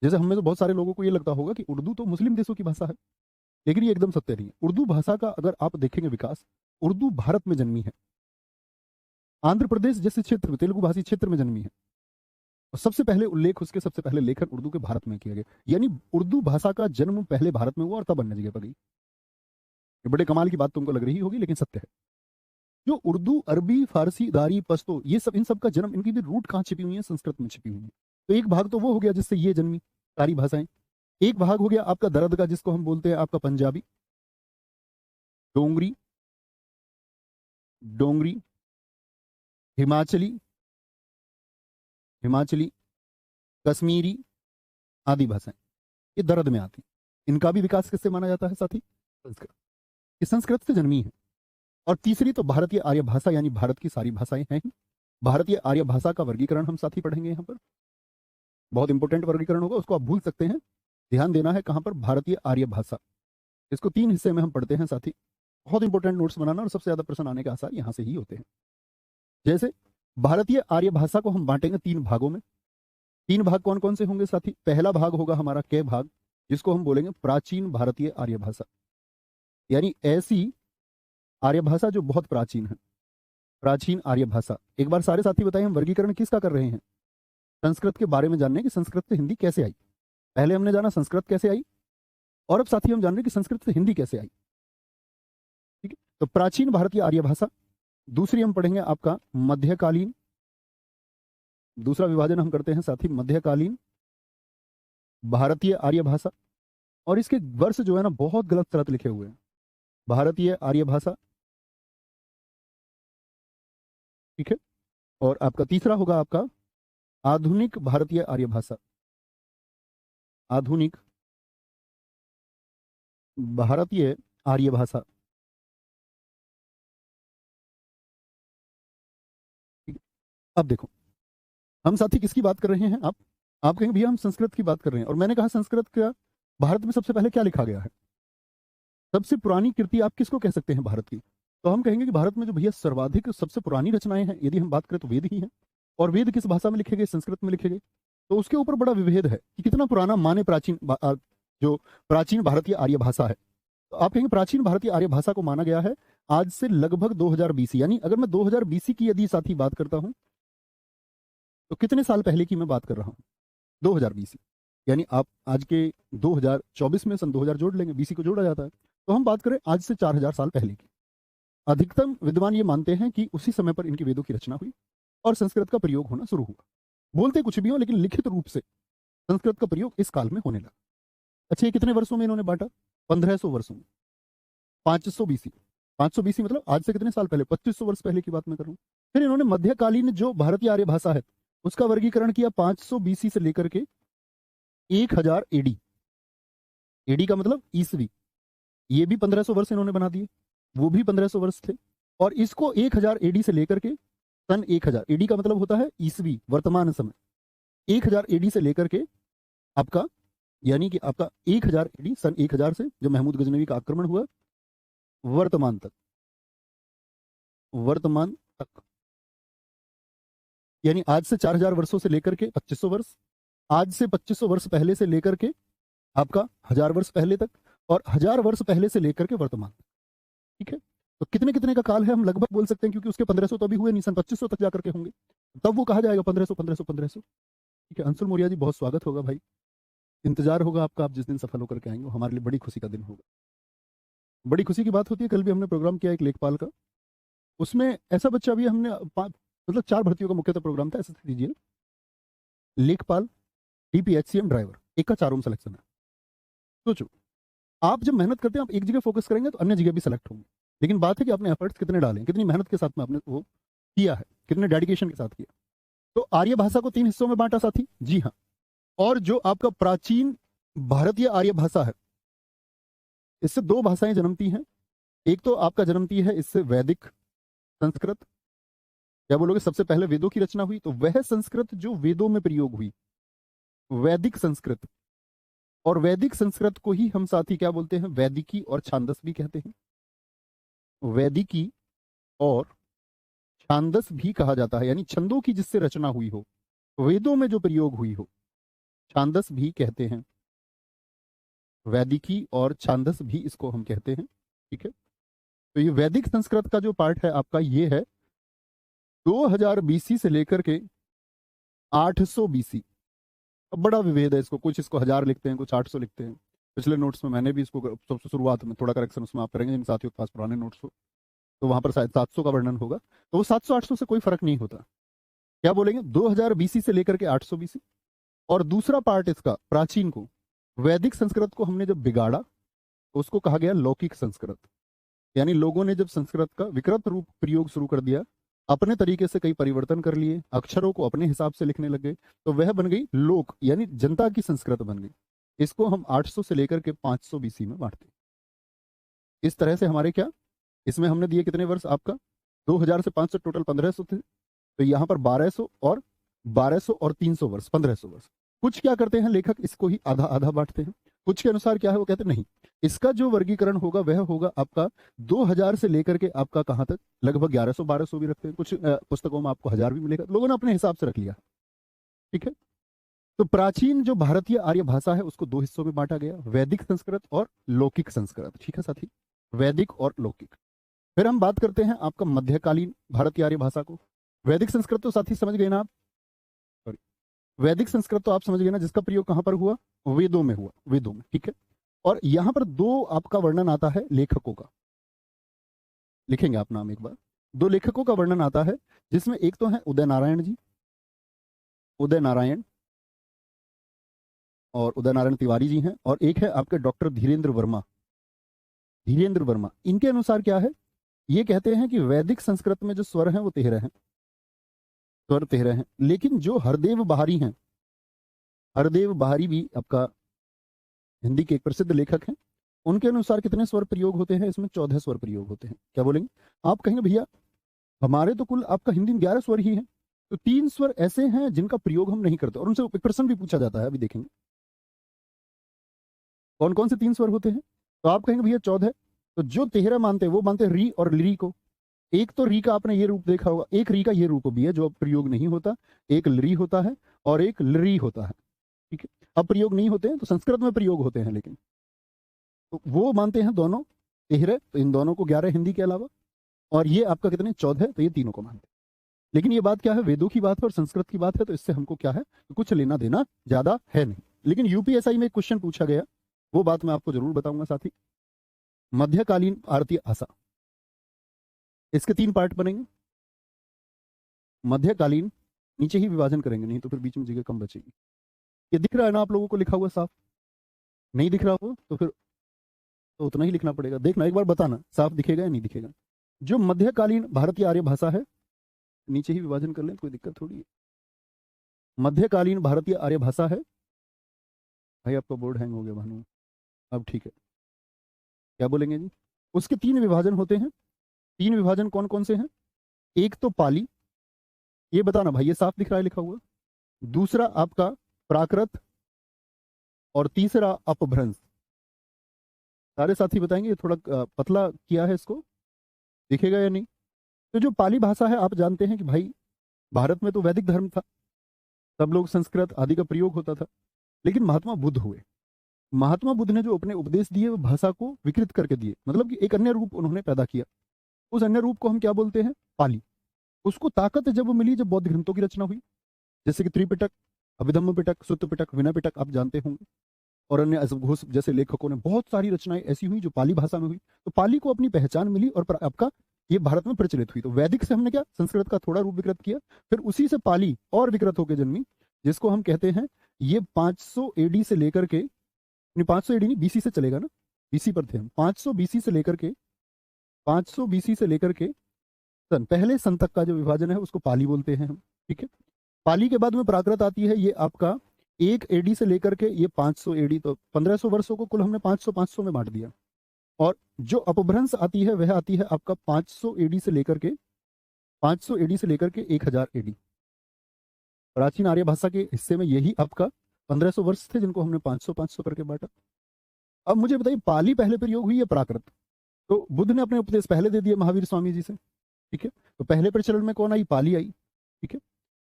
जैसे हमें तो बहुत सारे लोगों को ये लगता होगा कि उर्दू तो मुस्लिम देशों की भाषा है, लेकिन ये एकदम सत्य नहीं है। उर्दू भाषा का अगर आप देखेंगे विकास, उर्दू भारत में जन्मी है, आंध्र प्रदेश जैसे क्षेत्र में, तेलुगु भाषी क्षेत्र में जन्मी है, और सबसे पहले उल्लेख उसके, सबसे पहले लेखन उर्दू के भारत में किया गया। यानी उर्दू भाषा का जन्म पहले भारत में हुआ और तब अन्य जगह पर गई। ये बड़े कमाल की बात तुमको लग रही होगी, लेकिन सत्य है। जो उर्दू, अरबी, फारसी, दारी, पश्तो, ये सब, इन सब का जन्म, इनकी भी रूट कहाँ छिपी हुई है, संस्कृत में छिपी हुई है। तो एक भाग तो वो हो गया जिससे ये जन्मी सारी भाषाएं, एक भाग हो गया आपका दरद का, जिसको हम बोलते हैं आपका पंजाबी, डोंगरी, डोंगरी, हिमाचली, हिमाचली, कश्मीरी आदि भाषाएं, ये दरद में आती। इनका भी विकास किससे माना जाता है साथी, संस्कृत। ये संस्कृत से जन्मी है। और तीसरी तो भारतीय आर्य भाषा, यानी भारत की सारी भाषाएं हैं ही। भारतीय आर्य भाषा का वर्गीकरण हम साथी पढ़ेंगे यहाँ पर, बहुत इंपॉर्टेंट वर्गीकरण होगा, उसको आप भूल सकते हैं। ध्यान देना है कहाँ पर, भारतीय आर्य भाषा। इसको 3 हिस्से में हम पढ़ते हैं साथी, बहुत इंपॉर्टेंट नोट्स बनाना, और सबसे ज्यादा प्रश्न आने के आसार यहाँ से ही होते हैं। जैसे भारतीय आर्य भाषा को हम बांटेंगे 3 भागों में। 3 भाग कौन कौन से होंगे साथी? पहला भाग होगा हमारा के भाग, जिसको हम बोलेंगे प्राचीन भारतीय आर्य भाषा, यानी ऐसी आर्य भाषा जो बहुत प्राचीन है, प्राचीन आर्य भाषा। एक बार सारे साथी बताइए, हम वर्गीकरण किसका कर रहे हैं, संस्कृत के बारे में जानने की, संस्कृत से हिंदी कैसे आई। पहले हमने जाना संस्कृत कैसे आई, और अब साथी हम जान रहे हैं कि संस्कृत से हिंदी कैसे आई। ठीक है, तो प्राचीन भारतीय आर्य भाषा, दूसरी हम पढ़ेंगे आपका मध्यकालीन, दूसरा विभाजन हम करते हैं साथी मध्यकालीन भारतीय आर्य भाषा। और इसके वर्ष जो है ना बहुत गलत तरह लिखे हुए हैं, भारतीय आर्य भाषा, ठीक है। और आपका तीसरा होगा आपका आधुनिक भारतीय आर्य भाषा, आधुनिक भारतीय आर्य भाषा। अब देखो हम साथी किसकी बात कर रहे हैं, आप कहेंगे भैया हम संस्कृत की बात कर रहे हैं, और मैंने कहा संस्कृत का भारत में सबसे पहले क्या लिखा गया है, सबसे पुरानी कृति आप किसको कह सकते हैं भारत की। तो हम कहेंगे कि भारत में जो भैया सर्वाधिक सबसे पुरानी रचनाएं हैं यदि हम बात करें तो वेद ही हैं। और वेद किस भाषा में लिखे गए, संस्कृत में लिखे गए। तो उसके ऊपर बड़ा विभेद है कि कितना पुराना माने जो प्राचीन भारतीय आर्य भाषा है। तो आप कहेंगे प्राचीन भारतीय आर्य भाषा को माना गया है आज से लगभग 2000 बीसी, यानी अगर मैं 2000 बीसी की यदि साथी बात करता हूं तो कितने साल पहले की मैं बात कर रहा हूं, 2000 बीसी। यानी आप आज के 2024 में सन 2000 जोड़ लेंगे, बीसी को जोड़ा जाता है, तो हम बात करें आज से 4000 साल पहले की। अधिकतम विद्वान ये मानते हैं कि उसी समय पर इनकी वेदों की रचना हुई और संस्कृत का प्रयोग होना शुरू हुआ। बोलते कुछ भी हो लेकिन लिखित रूप से संस्कृत का प्रयोग इस काल में होने लगा। अच्छा, ये कितने वर्षों में इन्होंने बांटा, 1500 वर्षों में, 500 बीसी। 500 बीसी मतलब आज से कितने साल पहले, 2500 वर्ष पहले की बात मैं कर रहा हूँ। फिर इन्होंने मध्यकालीन जो भारतीय आर्य भाषा है उसका वर्गीकरण किया 500 बीसी से लेकर के 1000 एडी। एडी का मतलब ईसवी, ये भी 1500 वर्ष इन्होंने बना दिए, वो भी 1500 वर्ष थे। और इसको 1000 एडी से लेकर के सन 1000, एडी का मतलब होता है ईसवी, वर्तमान समय, 1000 एडी से लेकर के आपका यानी कि आपका 1000 एडी, सन 1000 से जो महमूद गजनवी का आक्रमण हुआ, वर्तमान तक, वर्तमान तक, यानी आज से 4000 वर्षों से लेकर के 2500 वर्ष, आज से 2500 वर्ष पहले से लेकर के आपका 1000 वर्ष पहले तक, और 1000 वर्ष पहले से लेकर के वर्तमान तक। ठीक है, तो कितने कितने का काल है हम लगभग बोल सकते हैं, क्योंकि उसके 1500 तो अभी हुए नहीं, सन 2500 तक जाकर के होंगे, तब वो कहा जाएगा 1500 1500 1500। ठीक है, अंशुल मौर्य जी बहुत स्वागत होगा भाई, इंतजार होगा आपका, आप जिस दिन सफल होकर के आएंगे हमारे लिए बड़ी खुशी का दिन होगा। बड़ी खुशी की बात होती है, कल भी हमने प्रोग्राम किया एक लेखपाल का, उसमें ऐसा बच्चा भी हमने मतलब 4 भर्तियों का मुख्यतः प्रोग्राम था, ऐसा दीजिए लेखपाल, डीपीएचसीएम, ड्राइवर, एक का 4 सिलेक्शन है। सोचो आप जब मेहनत करते हैं आप एक जगह फोकस करेंगे तो अन्य जगह भी सेलेक्ट होंगे, लेकिन बात है कि आपने एफर्ट्स कितने डालें, कितनी मेहनत के साथ में आपने वो किया है, कितने डेडिकेशन के साथ किया। तो आर्य भाषा को 3 हिस्सों में बांटा साथी, जी हाँ। और जो आपका प्राचीन भारतीय आर्य भाषा है इससे 2 भाषाएं जन्मती हैं। एक तो आपका जन्मती है इससे वैदिक संस्कृत, क्या बोलोगे, सबसे पहले वेदों की रचना हुई तो वह संस्कृत जो वेदों में प्रयोग हुई, वैदिक संस्कृत। और वैदिक संस्कृत को ही हम साथी क्या बोलते हैं, वैदिकी और छांदस भी कहते हैं। वैदिकी और छांदस भी कहा जाता है, यानी छंदों की जिससे रचना हुई हो, वेदों में जो प्रयोग हुई हो, छांदस भी कहते हैं। वैदिकी और छांदस भी इसको हम कहते हैं। ठीक है, तो ये वैदिक संस्कृत का जो पार्ट है आपका ये है 2000 बीसी से लेकर के 800 बीसी। अब बड़ा विभेद है इसको, कुछ इसको 1000 लिखते हैं, कुछ 800 लिखते हैं। पिछले नोट्स में मैंने भी इसको सबसे शुरुआत में थोड़ा करेक्शन उसमें आप करेंगे, जिन साथियों के पास पुराने नोट्स हो तो वहां पर शायद 700 का वर्णन होगा, तो वो 700 800 से कोई फर्क नहीं होता। क्या बोलेंगे, 2000 बीसी से लेकर के 800 बीसी। और दूसरा पार्ट इसका प्राचीन को, वैदिक संस्कृत को हमने जब बिगाड़ा तो उसको कहा गया लौकिक संस्कृत, यानी लोगों ने जब संस्कृत का विकृत रूप प्रयोग शुरू कर दिया, अपने तरीके से कई परिवर्तन कर लिए, अक्षरों को अपने हिसाब से लिखने लगे, तो वह बन गई लोक यानी जनता की संस्कृत बन गई। इसको हम 800 से लेकर के 500 बीसी में बांटते हैं। इस तरह से हमारे क्या, इसमें हमने दिए कितने वर्ष आपका, 2000 से 500 टोटल 1500 थे, तो यहाँ पर 1200 और 300 वर्ष, 1500 वर्ष। कुछ क्या करते हैं लेखक, इसको ही आधा आधा बांटते हैं। कुछ के अनुसार क्या है वो कहते हैं नहीं, इसका जो वर्गीकरण होगा वह होगा आपका 2000 से लेकर के आपका कहां तक, लगभग 1100 1200 भी रखते हैं, कुछ पुस्तकों में आपको 1000 भी मिलेगा, लोगों ने अपने हिसाब से रख लिया। ठीक है, तो प्राचीन जो भारतीय आर्य भाषा है उसको 2 हिस्सों में बांटा गया, वैदिक संस्कृत और लौकिक संस्कृत। ठीक है साथी, वैदिक और लौकिक। फिर हम बात करते हैं आपका मध्यकालीन भारतीय आर्य भाषा को। वैदिक संस्कृत तो साथी समझ गए ना आप, सॉरी, वैदिक संस्कृत तो आप समझ गए ना, जिसका प्रयोग कहां पर हुआ, वेदों में हुआ, वेदों में। ठीक है, और यहां पर 2 आपका वर्णन आता है लेखकों का, लिखेंगे आप नाम एक बार। दो लेखकों का वर्णन आता है जिसमें एक तो है उदय नारायण जी, उदय नारायण, और उदय नारायण तिवारी जी हैं, और एक है आपके डॉक्टर धीरेन्द्र वर्मा। धीरेन्द्र वर्मा, इनके अनुसार क्या है, ये कहते हैं कि वैदिक संस्कृत में जो स्वर हैं वो 13 हैं, स्वर 13 हैं, लेकिन जो हरदेव बहारी हैं, हरदेव बहारी भी आपका हिंदी के एक प्रसिद्ध लेखक हैं, उनके अनुसार कितने स्वर प्रयोग होते हैं इसमें? 14 स्वर प्रयोग होते हैं। क्या बोलेंगे आप? कहेंगे भैया हमारे तो कुल आपका हिंदी में 11 स्वर ही हैं, तो 3 स्वर ऐसे हैं जिनका प्रयोग हम नहीं करते, और उनसे एक प्रश्न भी पूछा जाता है, अभी देखेंगे कौन कौन से 3 स्वर होते हैं। तो आप कहेंगे भैया 14। तो जो 13 मानते हैं वो मानते हैं री और लिरी को। एक तो री का आपने ये रूप देखा होगा, एक री का ये रूप भी है जो अब प्रयोग नहीं होता, एक लरी होता है और एक लरी होता है, ठीक है। अब प्रयोग नहीं होते हैं तो संस्कृत में प्रयोग होते हैं, लेकिन तो वो मानते हैं दोनों 13, तो इन दोनों को 11 हिंदी के अलावा, और ये आपका कितने 14, तो ये तीनों को मानते हैं। लेकिन ये बात क्या है, वेदों की बात है और संस्कृत की बात है, तो इससे हमको क्या है, कुछ लेना देना ज्यादा है नहीं। लेकिन यूपीएसआई में एक क्वेश्चन पूछा गया, वो बात मैं आपको जरूर बताऊंगा साथी। मध्यकालीन भारतीय भाषा, इसके 3 पार्ट बनेंगे। मध्यकालीन, नीचे ही विभाजन करेंगे, नहीं तो फिर बीच में जगह कम बचेगी। ये दिख रहा है ना आप लोगों को लिखा हुआ साफ? नहीं दिख रहा हो तो फिर तो उतना ही लिखना पड़ेगा, देखना एक बार, बताना साफ दिखेगा या नहीं दिखेगा। जो मध्यकालीन भारतीय आर्य भाषा है, नीचे ही विभाजन कर लें, कोई दिक्कत थोड़ी है। मध्यकालीन भारतीय आर्य भाषा है, भाई आपका बोर्ड हैंग हो गया भानु, अब ठीक है। क्या बोलेंगे जी? उसके 3 विभाजन होते हैं। 3 विभाजन कौन कौन से हैं? एक तो पाली, ये बताना भाई, ये साफ दिख रहा है लिखा हुआ। दूसरा आपका प्राकृत, और तीसरा अपभ्रंश। सारे साथी बताएंगे, थोड़ा पतला किया है इसको, दिखेगा या नहीं? तो जो पाली भाषा है, आप जानते हैं कि भाई भारत में तो वैदिक धर्म था, सब लोग संस्कृत आदि का प्रयोग होता था, लेकिन महात्मा बुद्ध हुए। महात्मा बुद्ध ने जो अपने उपदेश दिए वो भाषा को विकृत करके दिए, मतलब कि एक अन्य रूप उन्होंने पैदा किया। उस अन्य रूप को हम क्या बोलते हैं? पाली। उसको ताकत जब मिली, जब बौद्ध ग्रंथों की रचना हुई, जैसे कि त्रिपिटक, अभिधम्म पिटक, सुत्त पिटक, विनय पिटक, आप जानते होंगे, और अन्य घोष जैसे लेखकों ने बहुत सारी रचनाएं ऐसी हुई जो पाली भाषा में हुई। तो पाली को अपनी पहचान मिली और आपका ये भारत में प्रचलित हुई। तो वैदिक से हमने क्या, संस्कृत का थोड़ा रूप विकृत किया, फिर उसी से पाली और विकृत होकर जन्मी, जिसको हम कहते हैं ये 500 एडी से लेकर के, नहीं 500 एडी नहीं, बीसी से चलेगा ना, बीसी पर थे हम, 500 बीसी से लेकर के, 500 बीसी से लेकर के पहले सन तक का जो विभाजन है उसको पाली बोलते हैं हम, ठीक है। पाली के बाद में प्राकृत आती है, ये आपका 1 एडी से लेकर के ये 500 एडी, तो 1500 वर्षों को कुल हमने 500 500 में बांट दिया। और जो अपभ्रंश आती है वह आती है आपका 500 एडी से लेकर के, 500 एडी से लेकर के 1000 एडी। प्राचीन आर्य भाषा के हिस्से में यही आपका 1500 वर्ष थे जिनको हमने 500 500 करके बांटा। अब मुझे बताइए, पाली पहले प्रयोग हुई या प्राकृत? तो बुद्ध ने अपने उपदेश पहले दे दिए महावीर स्वामी जी से, ठीक है। तो पहले प्रचलन में कौन आई? पाली आई, ठीक है।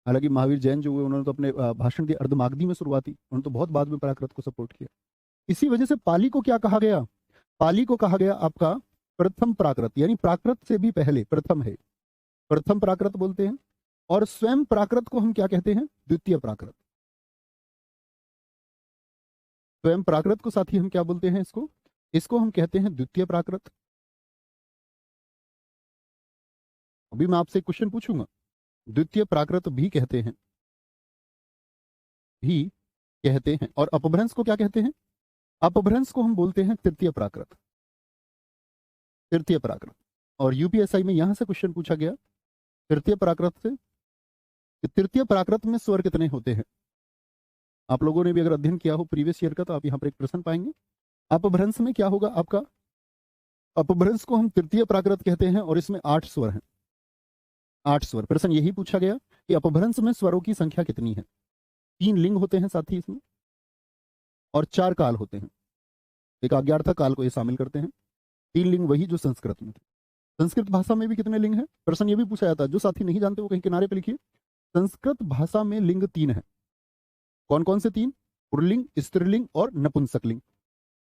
हालांकि महावीर जैन जो हुए उन्होंने तो अपने भाषण दिए अर्धमागधी में शुरुआती, उन्होंने तो बहुत बाद में प्राकृत को सपोर्ट किया। इसी वजह से पाली को क्या कहा गया? पाली को कहा गया आपका प्रथम प्राकृत, यानी प्राकृत से भी पहले प्रथम है, प्रथम प्राकृत बोलते हैं। और स्वयं प्राकृत को हम क्या कहते हैं? द्वितीय प्राकृत। स्वयं प्राकृत को साथी हम क्या बोलते हैं? इसको इसको हम कहते हैं द्वितीय प्राकृत। अभी मैं आपसे एक क्वेश्चन पूछूंगा, द्वितीय प्राकृत भी कहते हैं, भी कहते हैं। और अपभ्रंश को क्या कहते हैं? अपभ्रंश को हम बोलते हैं तृतीय प्राकृत, तृतीय प्राकृत। और यूपीएसआई में यहां से क्वेश्चन पूछा गया तृतीय प्राकृत से कि तृतीय प्राकृत में स्वर कितने होते हैं। आप लोगों ने भी अगर अध्ययन किया हो प्रीवियस ईयर का, तो आप यहाँ पर एक प्रश्न पाएंगे, अपभ्रंश में क्या होगा आपका? अपभ्रंश को हम तृतीय प्राकृत कहते हैं और इसमें 8 स्वर हैं, 8 स्वर। प्रश्न यही पूछा गया कि अपभ्रंश में स्वरों की संख्या कितनी है। 3 लिंग होते हैं साथ ही इसमें, और 4 काल होते हैं। एक आज्ञार्था काल को ये शामिल करते हैं। 3 लिंग वही जो संस्कृत में थे। संस्कृत भाषा में भी कितने लिंग हैं? प्रश्न ये भी पूछा जाता है, जो साथी नहीं जानते वो कहीं किनारे पे लिखिए। संस्कृत भाषा में लिंग 3 है। कौन कौन से 3? पुल्लिंग, स्त्रीलिंग और नपुंसकलिंग।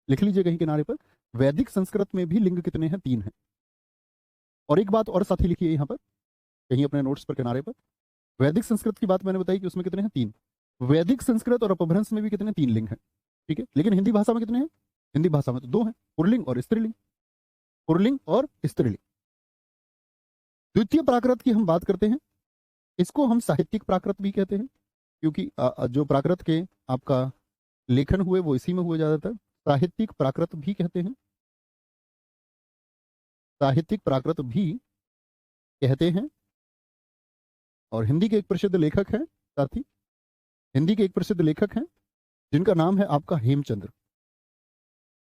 लिख लीजिए कहीं किनारे पर। वैदिक संस्कृत में भी लिंग कितने हैं? 3 हैं। और एक बात और साथी लिखिए यहाँ पर कहीं अपने नोट्स पर किनारे पर। वैदिक संस्कृत की बात मैंने बताई कि उसमें कितने हैं? 3। वैदिक संस्कृत और अपभ्रंश में भी कितने? 3 लिंग हैं, ठीक है। लेकिन हिंदी भाषा में कितने हैं? हिंदी भाषा में तो 2 हैं, पुल्लिंग और स्त्रीलिंग, पुल्लिंग और स्त्रीलिंग। द्वितीय प्राकृत की हम बात करते हैं, इसको हम साहित्यिक प्राकृत भी कहते हैं, क्योंकि जो प्राकृत के आपका लेखन हुए वो इसी में हुए ज्यादातर। साहित्यिक प्राकृत भी कहते हैं, साहित्यिक प्राकृत भी कहते हैं। और हिंदी के एक प्रसिद्ध लेखक हैं साथी, हिंदी के एक प्रसिद्ध लेखक हैं जिनका नाम है आपका हेमचंद्र।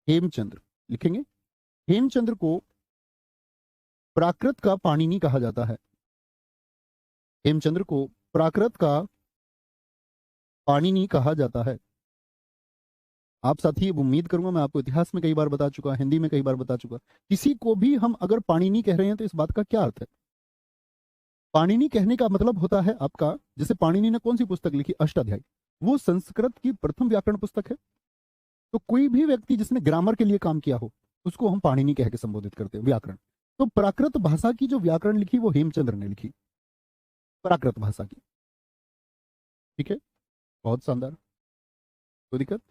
हेमचंद्र लिखेंगे, हेमचंद्र को प्राकृत का पाणिनि कहा जाता है। हेमचंद्र को प्राकृत का पाणिनि कहा जाता है। आप साथी उम्मीद करूंगा, मैं आपको इतिहास में कई बार बता चुका, हिंदी में कई बार बता चुका, किसी को भी हम अगर पाणिनि कह रहे हैं तो इस बात का क्या अर्थ है। पाणिनि कहने का मतलब होता है आपका, जैसे पाणिनि ने कौन सी पुस्तक लिखी, अष्टाध्यायी, वो संस्कृत की प्रथम व्याकरण पुस्तक है। तो कोई भी व्यक्ति जिसने ग्रामर के लिए काम किया हो उसको हम पाणिनि कह के संबोधित करते हैं, व्याकरण। तो प्राकृत भाषा की जो व्याकरण लिखी वो हेमचंद्र ने लिखी, प्राकृत भाषा की। ठीक है, बहुत शानदार। कोई दिक्कत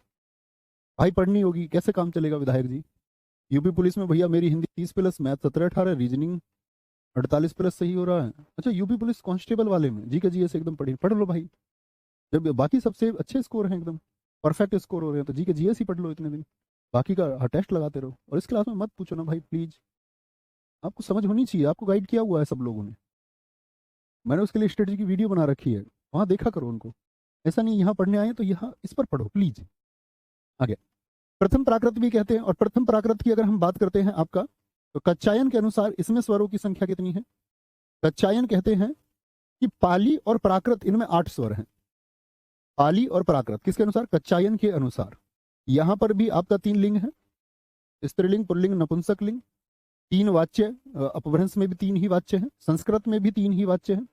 भाई, पढ़नी होगी, कैसे काम चलेगा विधायक जी। यूपी पुलिस में भैया मेरी हिंदी 30+ मैथ 17-18, रीजनिंग 48+ सही हो रहा है। अच्छा, यूपी पुलिस कांस्टेबल वाले में जी का जी ऐसे एकदम पढ़ लो भाई। जब बाकी सबसे अच्छे स्कोर हैं, एकदम परफेक्ट स्कोर हो रहे हैं, तो जी के जीएस ही पढ़ लो इतने दिन, बाकी का टेस्ट लगाते रहो। और इस क्लास में मत पूछो ना भाई प्लीज, आपको समझ होनी चाहिए, आपको गाइड किया हुआ है सब लोगों ने, मैंने उसके लिए स्ट्रेटजी की वीडियो बना रखी है, वहां देखा करो उनको। ऐसा नहीं यहाँ पढ़ने आए तो यहाँ इस पर पढ़ो प्लीज। आगे प्रथम प्राकृत भी कहते हैं, और प्रथम प्राकृत की अगर हम बात करते हैं आपका, तो कच्चायन के अनुसार इसमें स्वरों की संख्या कितनी है। कच्चायन कहते हैं कि पाली और प्राकृत इनमें 8 स्वर हैं। पाली और प्राकृत किसके अनुसार, कच्चायन के अनुसार। यहां पर भी आपका 3 लिंग है, स्त्रीलिंग, पुल्लिंग, नपुंसक लिंग। 3 वाच्य, अपभ्रंश में भी 3 ही वाच्य हैं, संस्कृत में भी 3 ही वाच्य हैं।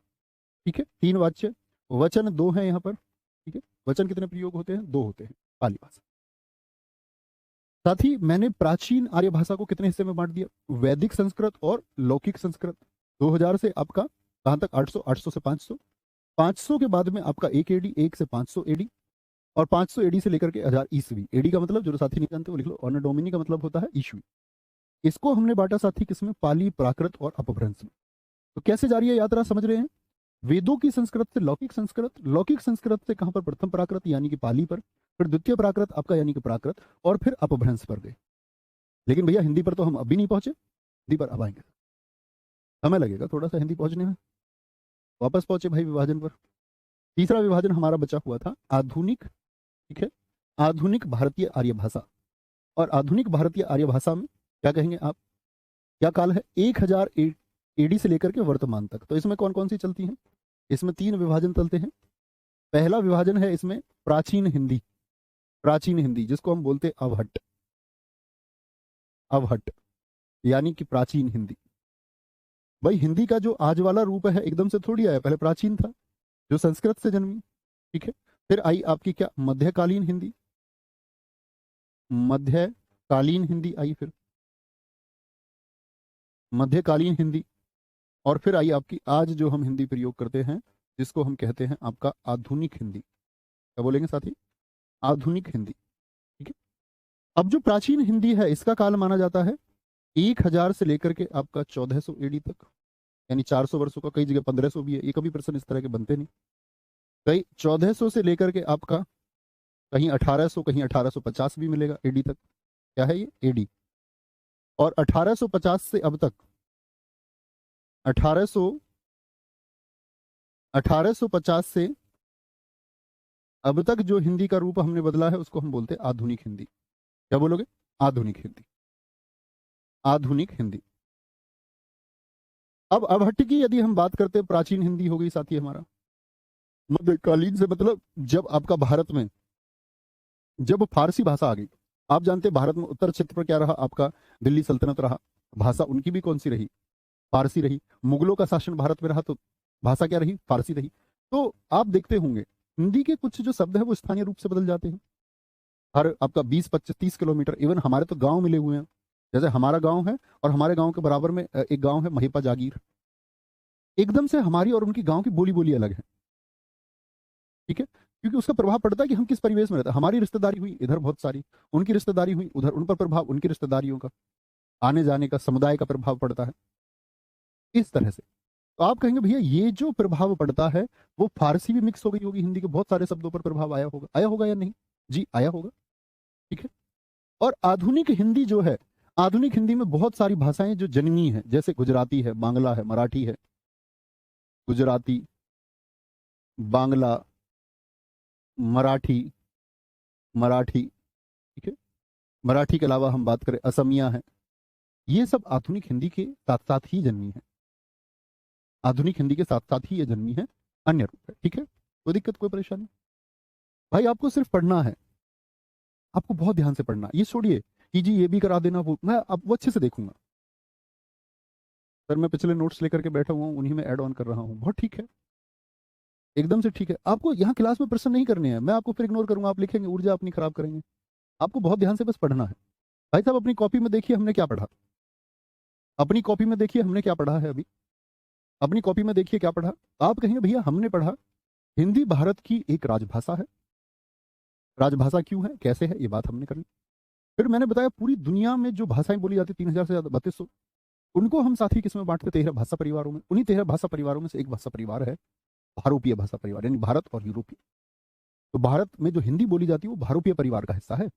ठीक है, 3 वाच्य, वचन 2 हैं यहाँ पर। ठीक है, वचन कितने प्रयोग होते हैं, 2 होते हैं पाली भाषा। साथ ही मैंने प्राचीन आर्य भाषा को कितने हिस्से में बांट दिया, वैदिक संस्कृत और लौकिक संस्कृत। 2000 से आपका कहां तक, 800, 800 से 500, 500 के बाद में आपका 1 एडी, 1 से 500 एडी, और 500 एडी से लेकर के 1000 ईस्वी। एडी का मतलब जो साथी नहीं जानते वो लिख लो, ऑनर डोमिनी का मतलब होता है ईस्वी। इसको हमने बांटा साथी किसमें, पाली, प्राकृत और अपभ्रंश में। तो कैसे जा रही है यात्रा, समझ रहे हैं। वेदों की संस्कृत से लौकिक संस्कृत, लौकिक संस्कृत से कहां पर, प्रथम प्राकृत यानी कि पाली पर, फिर द्वितीय प्राकृत आपका यानी कि प्राकृत, और फिर अपभ्रंश पर गए। लेकिन भैया हिंदी पर तो हम अभी नहीं पहुंचे, हिंदी पर अब आएंगे, समय लगेगा थोड़ा सा हिंदी पहुंचने में। वापस पहुंचे भाई विभाजन पर। तीसरा विभाजन हमारा बचा हुआ था आधुनिक। ठीक है, आधुनिक भारतीय आर्य भाषा। और आधुनिक भारतीय आर्य भाषा में क्या कहेंगे आप, क्या काल है, 1000 एडी से लेकर के वर्तमान तक। तो इसमें कौन कौन सी चलती हैं, इसमें 3 विभाजन चलते हैं। पहला विभाजन है इसमें प्राचीन हिंदी, प्राचीन हिंदी जिसको हम बोलते हैं अवहट, अवहट यानी कि प्राचीन हिंदी। भाई हिंदी का जो आज वाला रूप है एकदम से थोड़ी आया, पहले प्राचीन था जो संस्कृत से जन्मी। ठीक है, फिर आई आपकी क्या, मध्यकालीन हिंदी, मध्यकालीन हिंदी आई, फिर मध्यकालीन हिंदी, और फिर आई आपकी आज जो हम हिंदी प्रयोग करते हैं जिसको हम कहते हैं आपका आधुनिक हिंदी। क्या बोलेंगे साथी, आधुनिक हिंदी। ठीक है, अब जो प्राचीन हिंदी है इसका काल माना जाता है 1000 से लेकर के आपका 1400 एडी तक, यानी 400 वर्षों का, कई जगह 1500 भी है, ये कभी प्रश्न इस तरह के बनते नहीं। कई 1400 से लेकर के आपका कहीं 1800, कहीं 1850 भी मिलेगा एडी तक। क्या है ये, एडी। और 1850 से अब तक 1850 से अब तक जो हिंदी का रूप हमने बदला है उसको हम बोलते हैं आधुनिक हिंदी। क्या बोलोगे, आधुनिक हिंदी, आधुनिक हिंदी। अब अवहट्ट की यदि हम बात करते हैं, प्राचीन हिंदी हो गई साथी हमारा। मध्यकालीन से मतलब जब आपका भारत में जब फारसी भाषा आ गई, आप जानते हैं भारत में उत्तर क्षेत्र पर क्या रहा आपका, दिल्ली सल्तनत रहा, भाषा उनकी भी कौन सी रही, फारसी रही। मुगलों का शासन भारत में रहा तो भाषा क्या रही, फारसी रही। तो आप देखते होंगे हिंदी के कुछ जो शब्द है वो स्थानीय रूप से बदल जाते हैं। हर आपका 20-25-30 किलोमीटर, इवन हमारे तो गांव मिले हुए हैं, जैसे हमारा गांव है और हमारे गांव के बराबर में एक गांव है महिपा जागीर, एकदम से हमारी और उनकी गांव की बोली बोली अलग है। ठीक है, क्योंकि उसका प्रभाव पड़ता है कि हम किस परिवेश में रहते हैं। हमारी रिश्तेदारी हुई इधर बहुत सारी, उनकी रिश्तेदारी हुई उधर, उन पर प्रभाव उनकी रिश्तेदारियों का, आने जाने का, समुदाय का प्रभाव पड़ता है इस तरह से। तो आप कहेंगे भैया ये जो प्रभाव पड़ता है वो फारसी भी मिक्स हो गई होगी, हिंदी के बहुत सारे शब्दों पर प्रभाव आया होगा या नहीं? जी आया होगा। ठीक है। और आधुनिक हिंदी जो है, आधुनिक हिंदी में बहुत सारी भाषाएं जो जन्मी है, जैसे गुजराती है, बांग्ला है, मराठी है, गुजराती, बांग्ला, मराठी, मराठी, ठीक है, मराठी के अलावा हम बात करें असमिया है, ये सब आधुनिक हिंदी के साथ साथ ही जन्मी है, आधुनिक हिंदी के साथ साथ ही ये जन्मी है, अन्य रूप है। ठीक है, कोई दिक्कत कोई परेशानी? भाई आपको सिर्फ पढ़ना है, आपको बहुत ध्यान से पढ़ना, ये छोड़िए कि जी ये भी करा देना, वो मैं अब वो अच्छे से देखूंगा। सर मैं पिछले नोट्स लेकर के बैठा हुआ हूँ, उन्हीं में ऐड ऑन कर रहा हूँ, बहुत ठीक है, एकदम से ठीक है। आपको यहाँ क्लास में प्रश्न नहीं करने हैं, मैं आपको फिर इग्नोर करूंगा, आप लिखेंगे, ऊर्जा अपनी खराब करेंगे। आपको बहुत ध्यान से बस पढ़ना है। भाई साहब अपनी कॉपी में देखिए हमने क्या पढ़ा, अपनी कॉपी में देखिए हमने क्या पढ़ा है अभी, अपनी कॉपी में देखिए क्या पढ़ा। आप कहेंगे भैया हमने पढ़ा हिंदी भारत की एक राजभाषा है। राजभाषा क्यों है, कैसे है, ये बात हमने कर ली। फिर मैंने बताया पूरी दुनिया में जो भाषाएं बोली जाती 3,000 से ज्यादा 3200, उनको हम साथी किस में बांटते, 13 भाषा परिवारों में। उन्हीं 13 भाषा परिवारों में से एक भाषा परिवार है भारोपीय भाषा परिवार, यानी भारत और यूरोपीय। तो भारत में जो हिंदी बोली जाती है वो भारोपीय परिवार का हिस्सा है।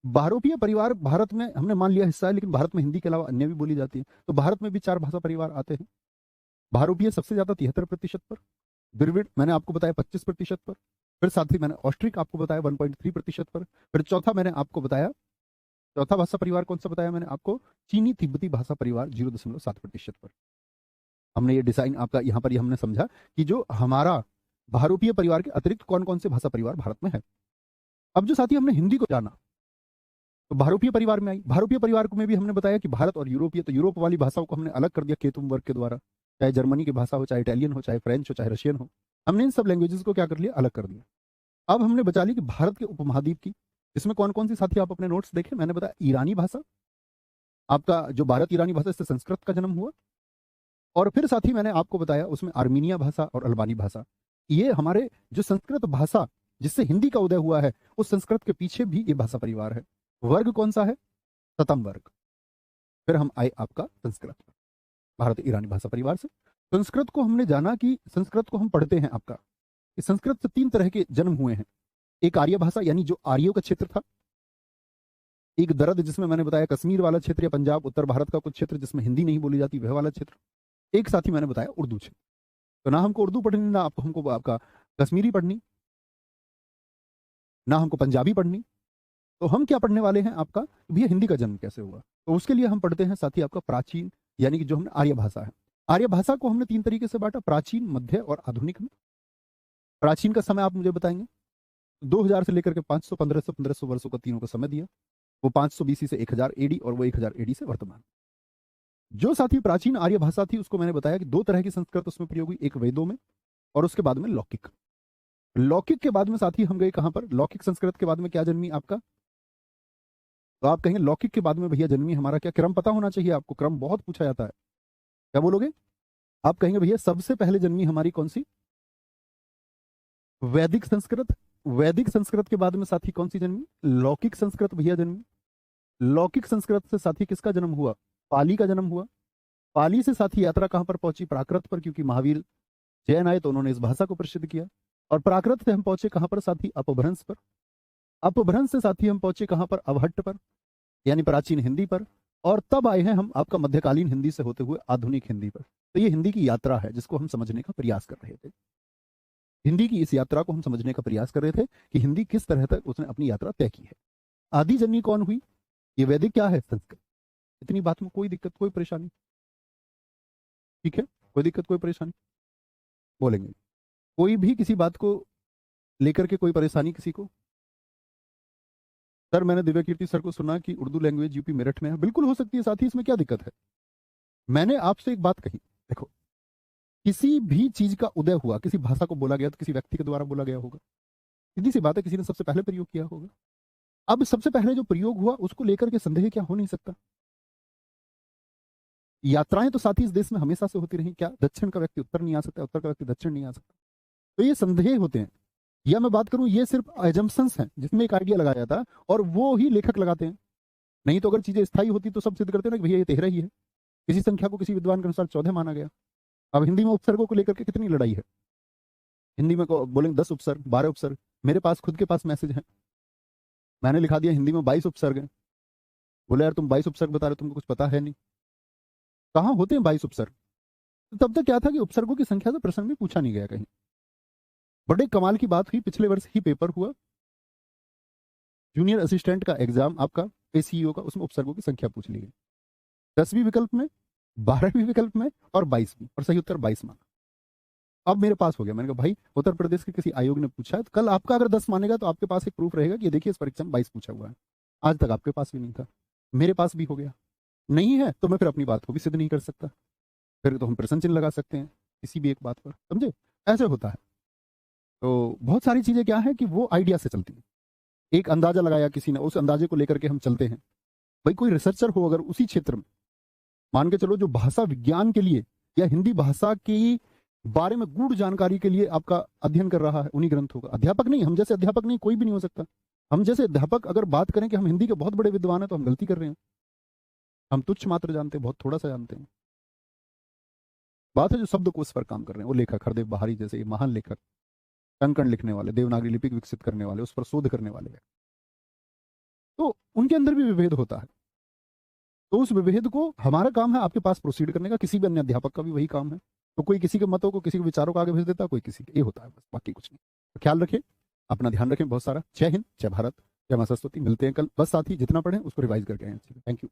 भारोपीय परिवार भारत में हमने मान लिया हिस्सा है, लेकिन भारत में हिंदी के अलावा अन्य भी बोली जाती है, तो भारत में भी 4 भाषा परिवार आते हैं। भारोपीय सबसे ज्यादा 73% पर, द्रविड़ मैंने आपको बताया 25% पर, फिर साथ ही मैंने ऑस्ट्रिक आपको बताया 1.3% पर, फिर चौथा मैंने आपको बताया, चौथा भाषा परिवार कौन सा बताया मैंने आपको, चीनी तिब्बती भाषा परिवार 0.7% पर। हमने ये डिजाइन आपका यहाँ पर हमने समझा कि जो हमारा भारोपीय परिवार के अतिरिक्त कौन कौन से भाषा परिवार भारत में है। अब जो साथी हमने हिंदी को जाना तो भारोपीय परिवार में आई, भारोपीय परिवार में भी हमने बताया कि भारत और यूरोपीय, तो यूरोप वाली भाषाओं को हमने अलग कर दिया केतुम वर्ग के द्वारा, चाहे जर्मनी की भाषा हो, चाहे इटालियन हो, चाहे फ्रेंच हो, चाहे रशियन हो, हमने इन सब लैंग्वेजेस को क्या कर लिया, अलग कर दिया। अब हमने बचा ली कि भारत के उपमहाद्वीप की, इसमें कौन कौन सी साथी आप अपने नोट्स देखें, मैंने बताया ईरानी भाषा, आपका जो भारत ईरानी भाषा, इससे संस्कृत का जन्म हुआ। और फिर साथी मैंने आपको बताया उसमें आर्मीनिया भाषा और अल्बानी भाषा, ये हमारे जो संस्कृत भाषा जिससे हिंदी का उदय हुआ है, उस संस्कृत के पीछे भी ये भाषा परिवार है। वर्ग कौन सा है, सतम वर्ग। फिर हम आए आपका संस्कृत, भारत ईरानी भाषा परिवार से संस्कृत को हमने जाना कि संस्कृत को हम पढ़ते हैं आपका, इस संस्कृत से 3 तरह के जन्म हुए हैं। एक आर्य भाषा यानी जो आर्यों का क्षेत्र था, एक दरद जिसमें मैंने बताया कश्मीर वाला क्षेत्र या पंजाब उत्तर भारत का कुछ क्षेत्र जिसमें हिंदी नहीं बोली जाती, वह वाला क्षेत्र। एक साथी मैंने बताया उर्दू क्षेत्र। तो ना हमको उर्दू पढ़नी, ना आपको हमको आपका कश्मीरी पढ़नी, ना हमको पंजाबी पढ़नी, तो हम क्या पढ़ने वाले हैं आपका, भैया हिंदी का जन्म कैसे हुआ। तो उसके लिए हम पढ़ते हैं साथी आपका प्राचीन, यानी कि जो हमने आर्य भाषा है। आर्य भाषा को हमने 3 तरीके से बांटा, प्राचीन, मध्य और आधुनिक में। प्राचीन का समय आप मुझे बताएंगे, 2000 से लेकर के 500 1500 वर्षों का तीनों का समय दिया। वो 500 BC से 1000 AD और वो 1000 AD से वर्तमान। जो साथी प्राचीन आर्य भाषा थी उसको मैंने बताया कि 2 तरह की संस्कृत उसमें प्रयोग हुई, एक वेदों में और उसके बाद में लौकिक। लौकिक के बाद में साथी हम गए कहां पर, लौकिक संस्कृत के बाद में क्या जन्मी आपका, तो आप कहेंगे लौकिक के बाद में भैया जन्मी हमारा क्या, क्रम पता होना चाहिए आपको, क्रम बहुत पूछा जाता है, क्या बोलोगे? आप कहेंगे भैया सबसे पहले जन्मी हमारी कौन सी, वैदिक संस्कृत। वैदिक संस्कृत के बाद में साथी कौन सी जन्मी, लौकिक संस्कृत भैया जन्मी। लौकिक संस्कृत से साथी किसका जन्म हुआ, पाली का जन्म हुआ। पाली से साथी यात्रा कहां पर पहुंची, प्राकृत पर, क्योंकि महावीर जैन आए तो उन्होंने इस भाषा को प्रसिद्ध किया। और प्राकृत से हम पहुंचे कहां पर साथी, अपभ्रंश पर। अपभ्रंश से साथी हम पहुंचे कहां पर, अवहट्ट पर, यानी प्राचीन हिंदी पर। और तब आए हैं हम आपका मध्यकालीन हिंदी से होते हुए आधुनिक हिंदी पर। तो ये हिंदी की यात्रा है जिसको हम समझने का प्रयास कर रहे थे, हिंदी की इस यात्रा को हम समझने का प्रयास कर रहे थे कि हिंदी किस तरह तक उसने अपनी यात्रा तय की है। आदि जन्मी कौन हुई, ये वैदिक क्या है, संस्कृत। इतनी बात में कोई दिक्कत कोई परेशानी, ठीक है, कोई दिक्कत कोई परेशानी, बोलेंगे कोई भी किसी बात को लेकर के कोई परेशानी किसी को। सर मैंने दिव्य कीर्ति सर को सुना कि उर्दू लैंग्वेज यूपी मेरठ में है, बिल्कुल हो सकती है साथी, इसमें क्या दिक्कत है। मैंने आपसे एक बात कही, देखो किसी भी चीज का उदय हुआ, किसी भाषा को बोला गया तो किसी व्यक्ति के द्वारा बोला गया होगा, सीधी सी बात है, किसी ने सबसे पहले प्रयोग किया होगा। अब सबसे पहले जो प्रयोग हुआ उसको लेकर के संदेह क्या हो नहीं सकता। यात्राएं तो साथी इस देश में हमेशा से होती रही, क्या दक्षिण का व्यक्ति उत्तर नहीं आ सकता, उत्तर का व्यक्ति दक्षिण नहीं आ सकता, तो ये संदेह होते हैं। या मैं बात करूं ये सिर्फ एजम्पशंस हैं जिसमें एक आइडिया लगाया जाता है और वो ही लेखक लगाते हैं। नहीं तो अगर चीजें स्थायी होती तो सब सिद्ध करते हैं ना कि भैया ये 13 ही है, किसी संख्या को किसी विद्वान के अनुसार 14 माना गया, अब हिंदी में उपसर्गों को लेकर के कितनी लड़ाई है। हिंदी में बोलेंगे 10 उपसर्ग, 12 उपसर्ग। मेरे पास खुद के पास मैसेज है, मैंने लिखा दिया हिंदी में 22 उपसर्ग हैं। बोले यार तुम 22 उपसर्ग बता रहे हो, तुमको कुछ पता है नहीं। कहाँ होते हैं 22 उपसर्ग? तो तब तक क्या था कि उपसर्गों की संख्या तो प्रश्न में पूछा नहीं गया कहीं। बड़े कमाल की बात हुई, पिछले वर्ष ही पेपर हुआ जूनियर असिस्टेंट का एग्जाम आपका एसीईओ का, उसमें उपसर्गों की संख्या पूछ ली गई। 10वीं विकल्प में, 12वीं विकल्प में और 22वीं, और सही उत्तर 22 माना। अब मेरे पास हो गया। मैंने कहा भाई उत्तर प्रदेश के किसी आयोग ने पूछा है, तो कल आपका अगर 10 मानेगा तो आपके पास एक प्रूफ रहेगा कि ये देखिए इस परीक्षा में 22 पूछा हुआ है। आज तक आपके पास भी नहीं था, मेरे पास भी हो गया। नहीं है तो मैं फिर अपनी बात को भी सिद्ध नहीं कर सकता, फिर तो हम प्रश्न चिन्ह लगा सकते हैं किसी भी एक बात पर, समझे? ऐसे होता है। तो बहुत सारी चीजें क्या है कि वो आइडिया से चलती है। एक अंदाजा लगाया किसी ने, उस अंदाजे को लेकर के हम चलते हैं। भाई कोई रिसर्चर हो अगर उसी क्षेत्र में, मान के चलो जो भाषा विज्ञान के लिए या हिंदी भाषा की बारे में गूढ़ जानकारी के लिए आपका अध्ययन कर रहा है, उन्हीं ग्रंथों का। अध्यापक नहीं, हम जैसे अध्यापक नहीं, कोई भी नहीं हो सकता। हम जैसे अध्यापक अगर बात करें कि हम हिंदी के बहुत बड़े विद्वान हैं, तो हम गलती कर रहे हैं। हम तुच्छ मात्र जानते हैं, बहुत थोड़ा सा जानते हैं। बात है जो शब्दकोश पर काम कर रहे हैं, वो लेखक हरदेव बहारी जैसे महान लेखक, कंकण लिखने वाले, देवनागरी लिपि विकसित करने वाले, उस पर शोध करने वाले, तो उनके अंदर भी विभेद होता है। तो उस विभेद को हमारा काम है आपके पास प्रोसीड करने का, किसी भी अन्य अध्यापक का भी वही काम है। तो कोई किसी के मतों को, किसी के विचारों को आगे भेज देता है, कोई किसी के, ये होता है बस, बाकी कुछ नहीं। तो ख्याल रखें, अपना ध्यान रखें बहुत सारा। जय हिंद, जय भारत, जय मां सरस्वती। मिलते हैं कल। बस साथ ही जितना पढ़ें उसको रिवाइज करके आए। Thank you.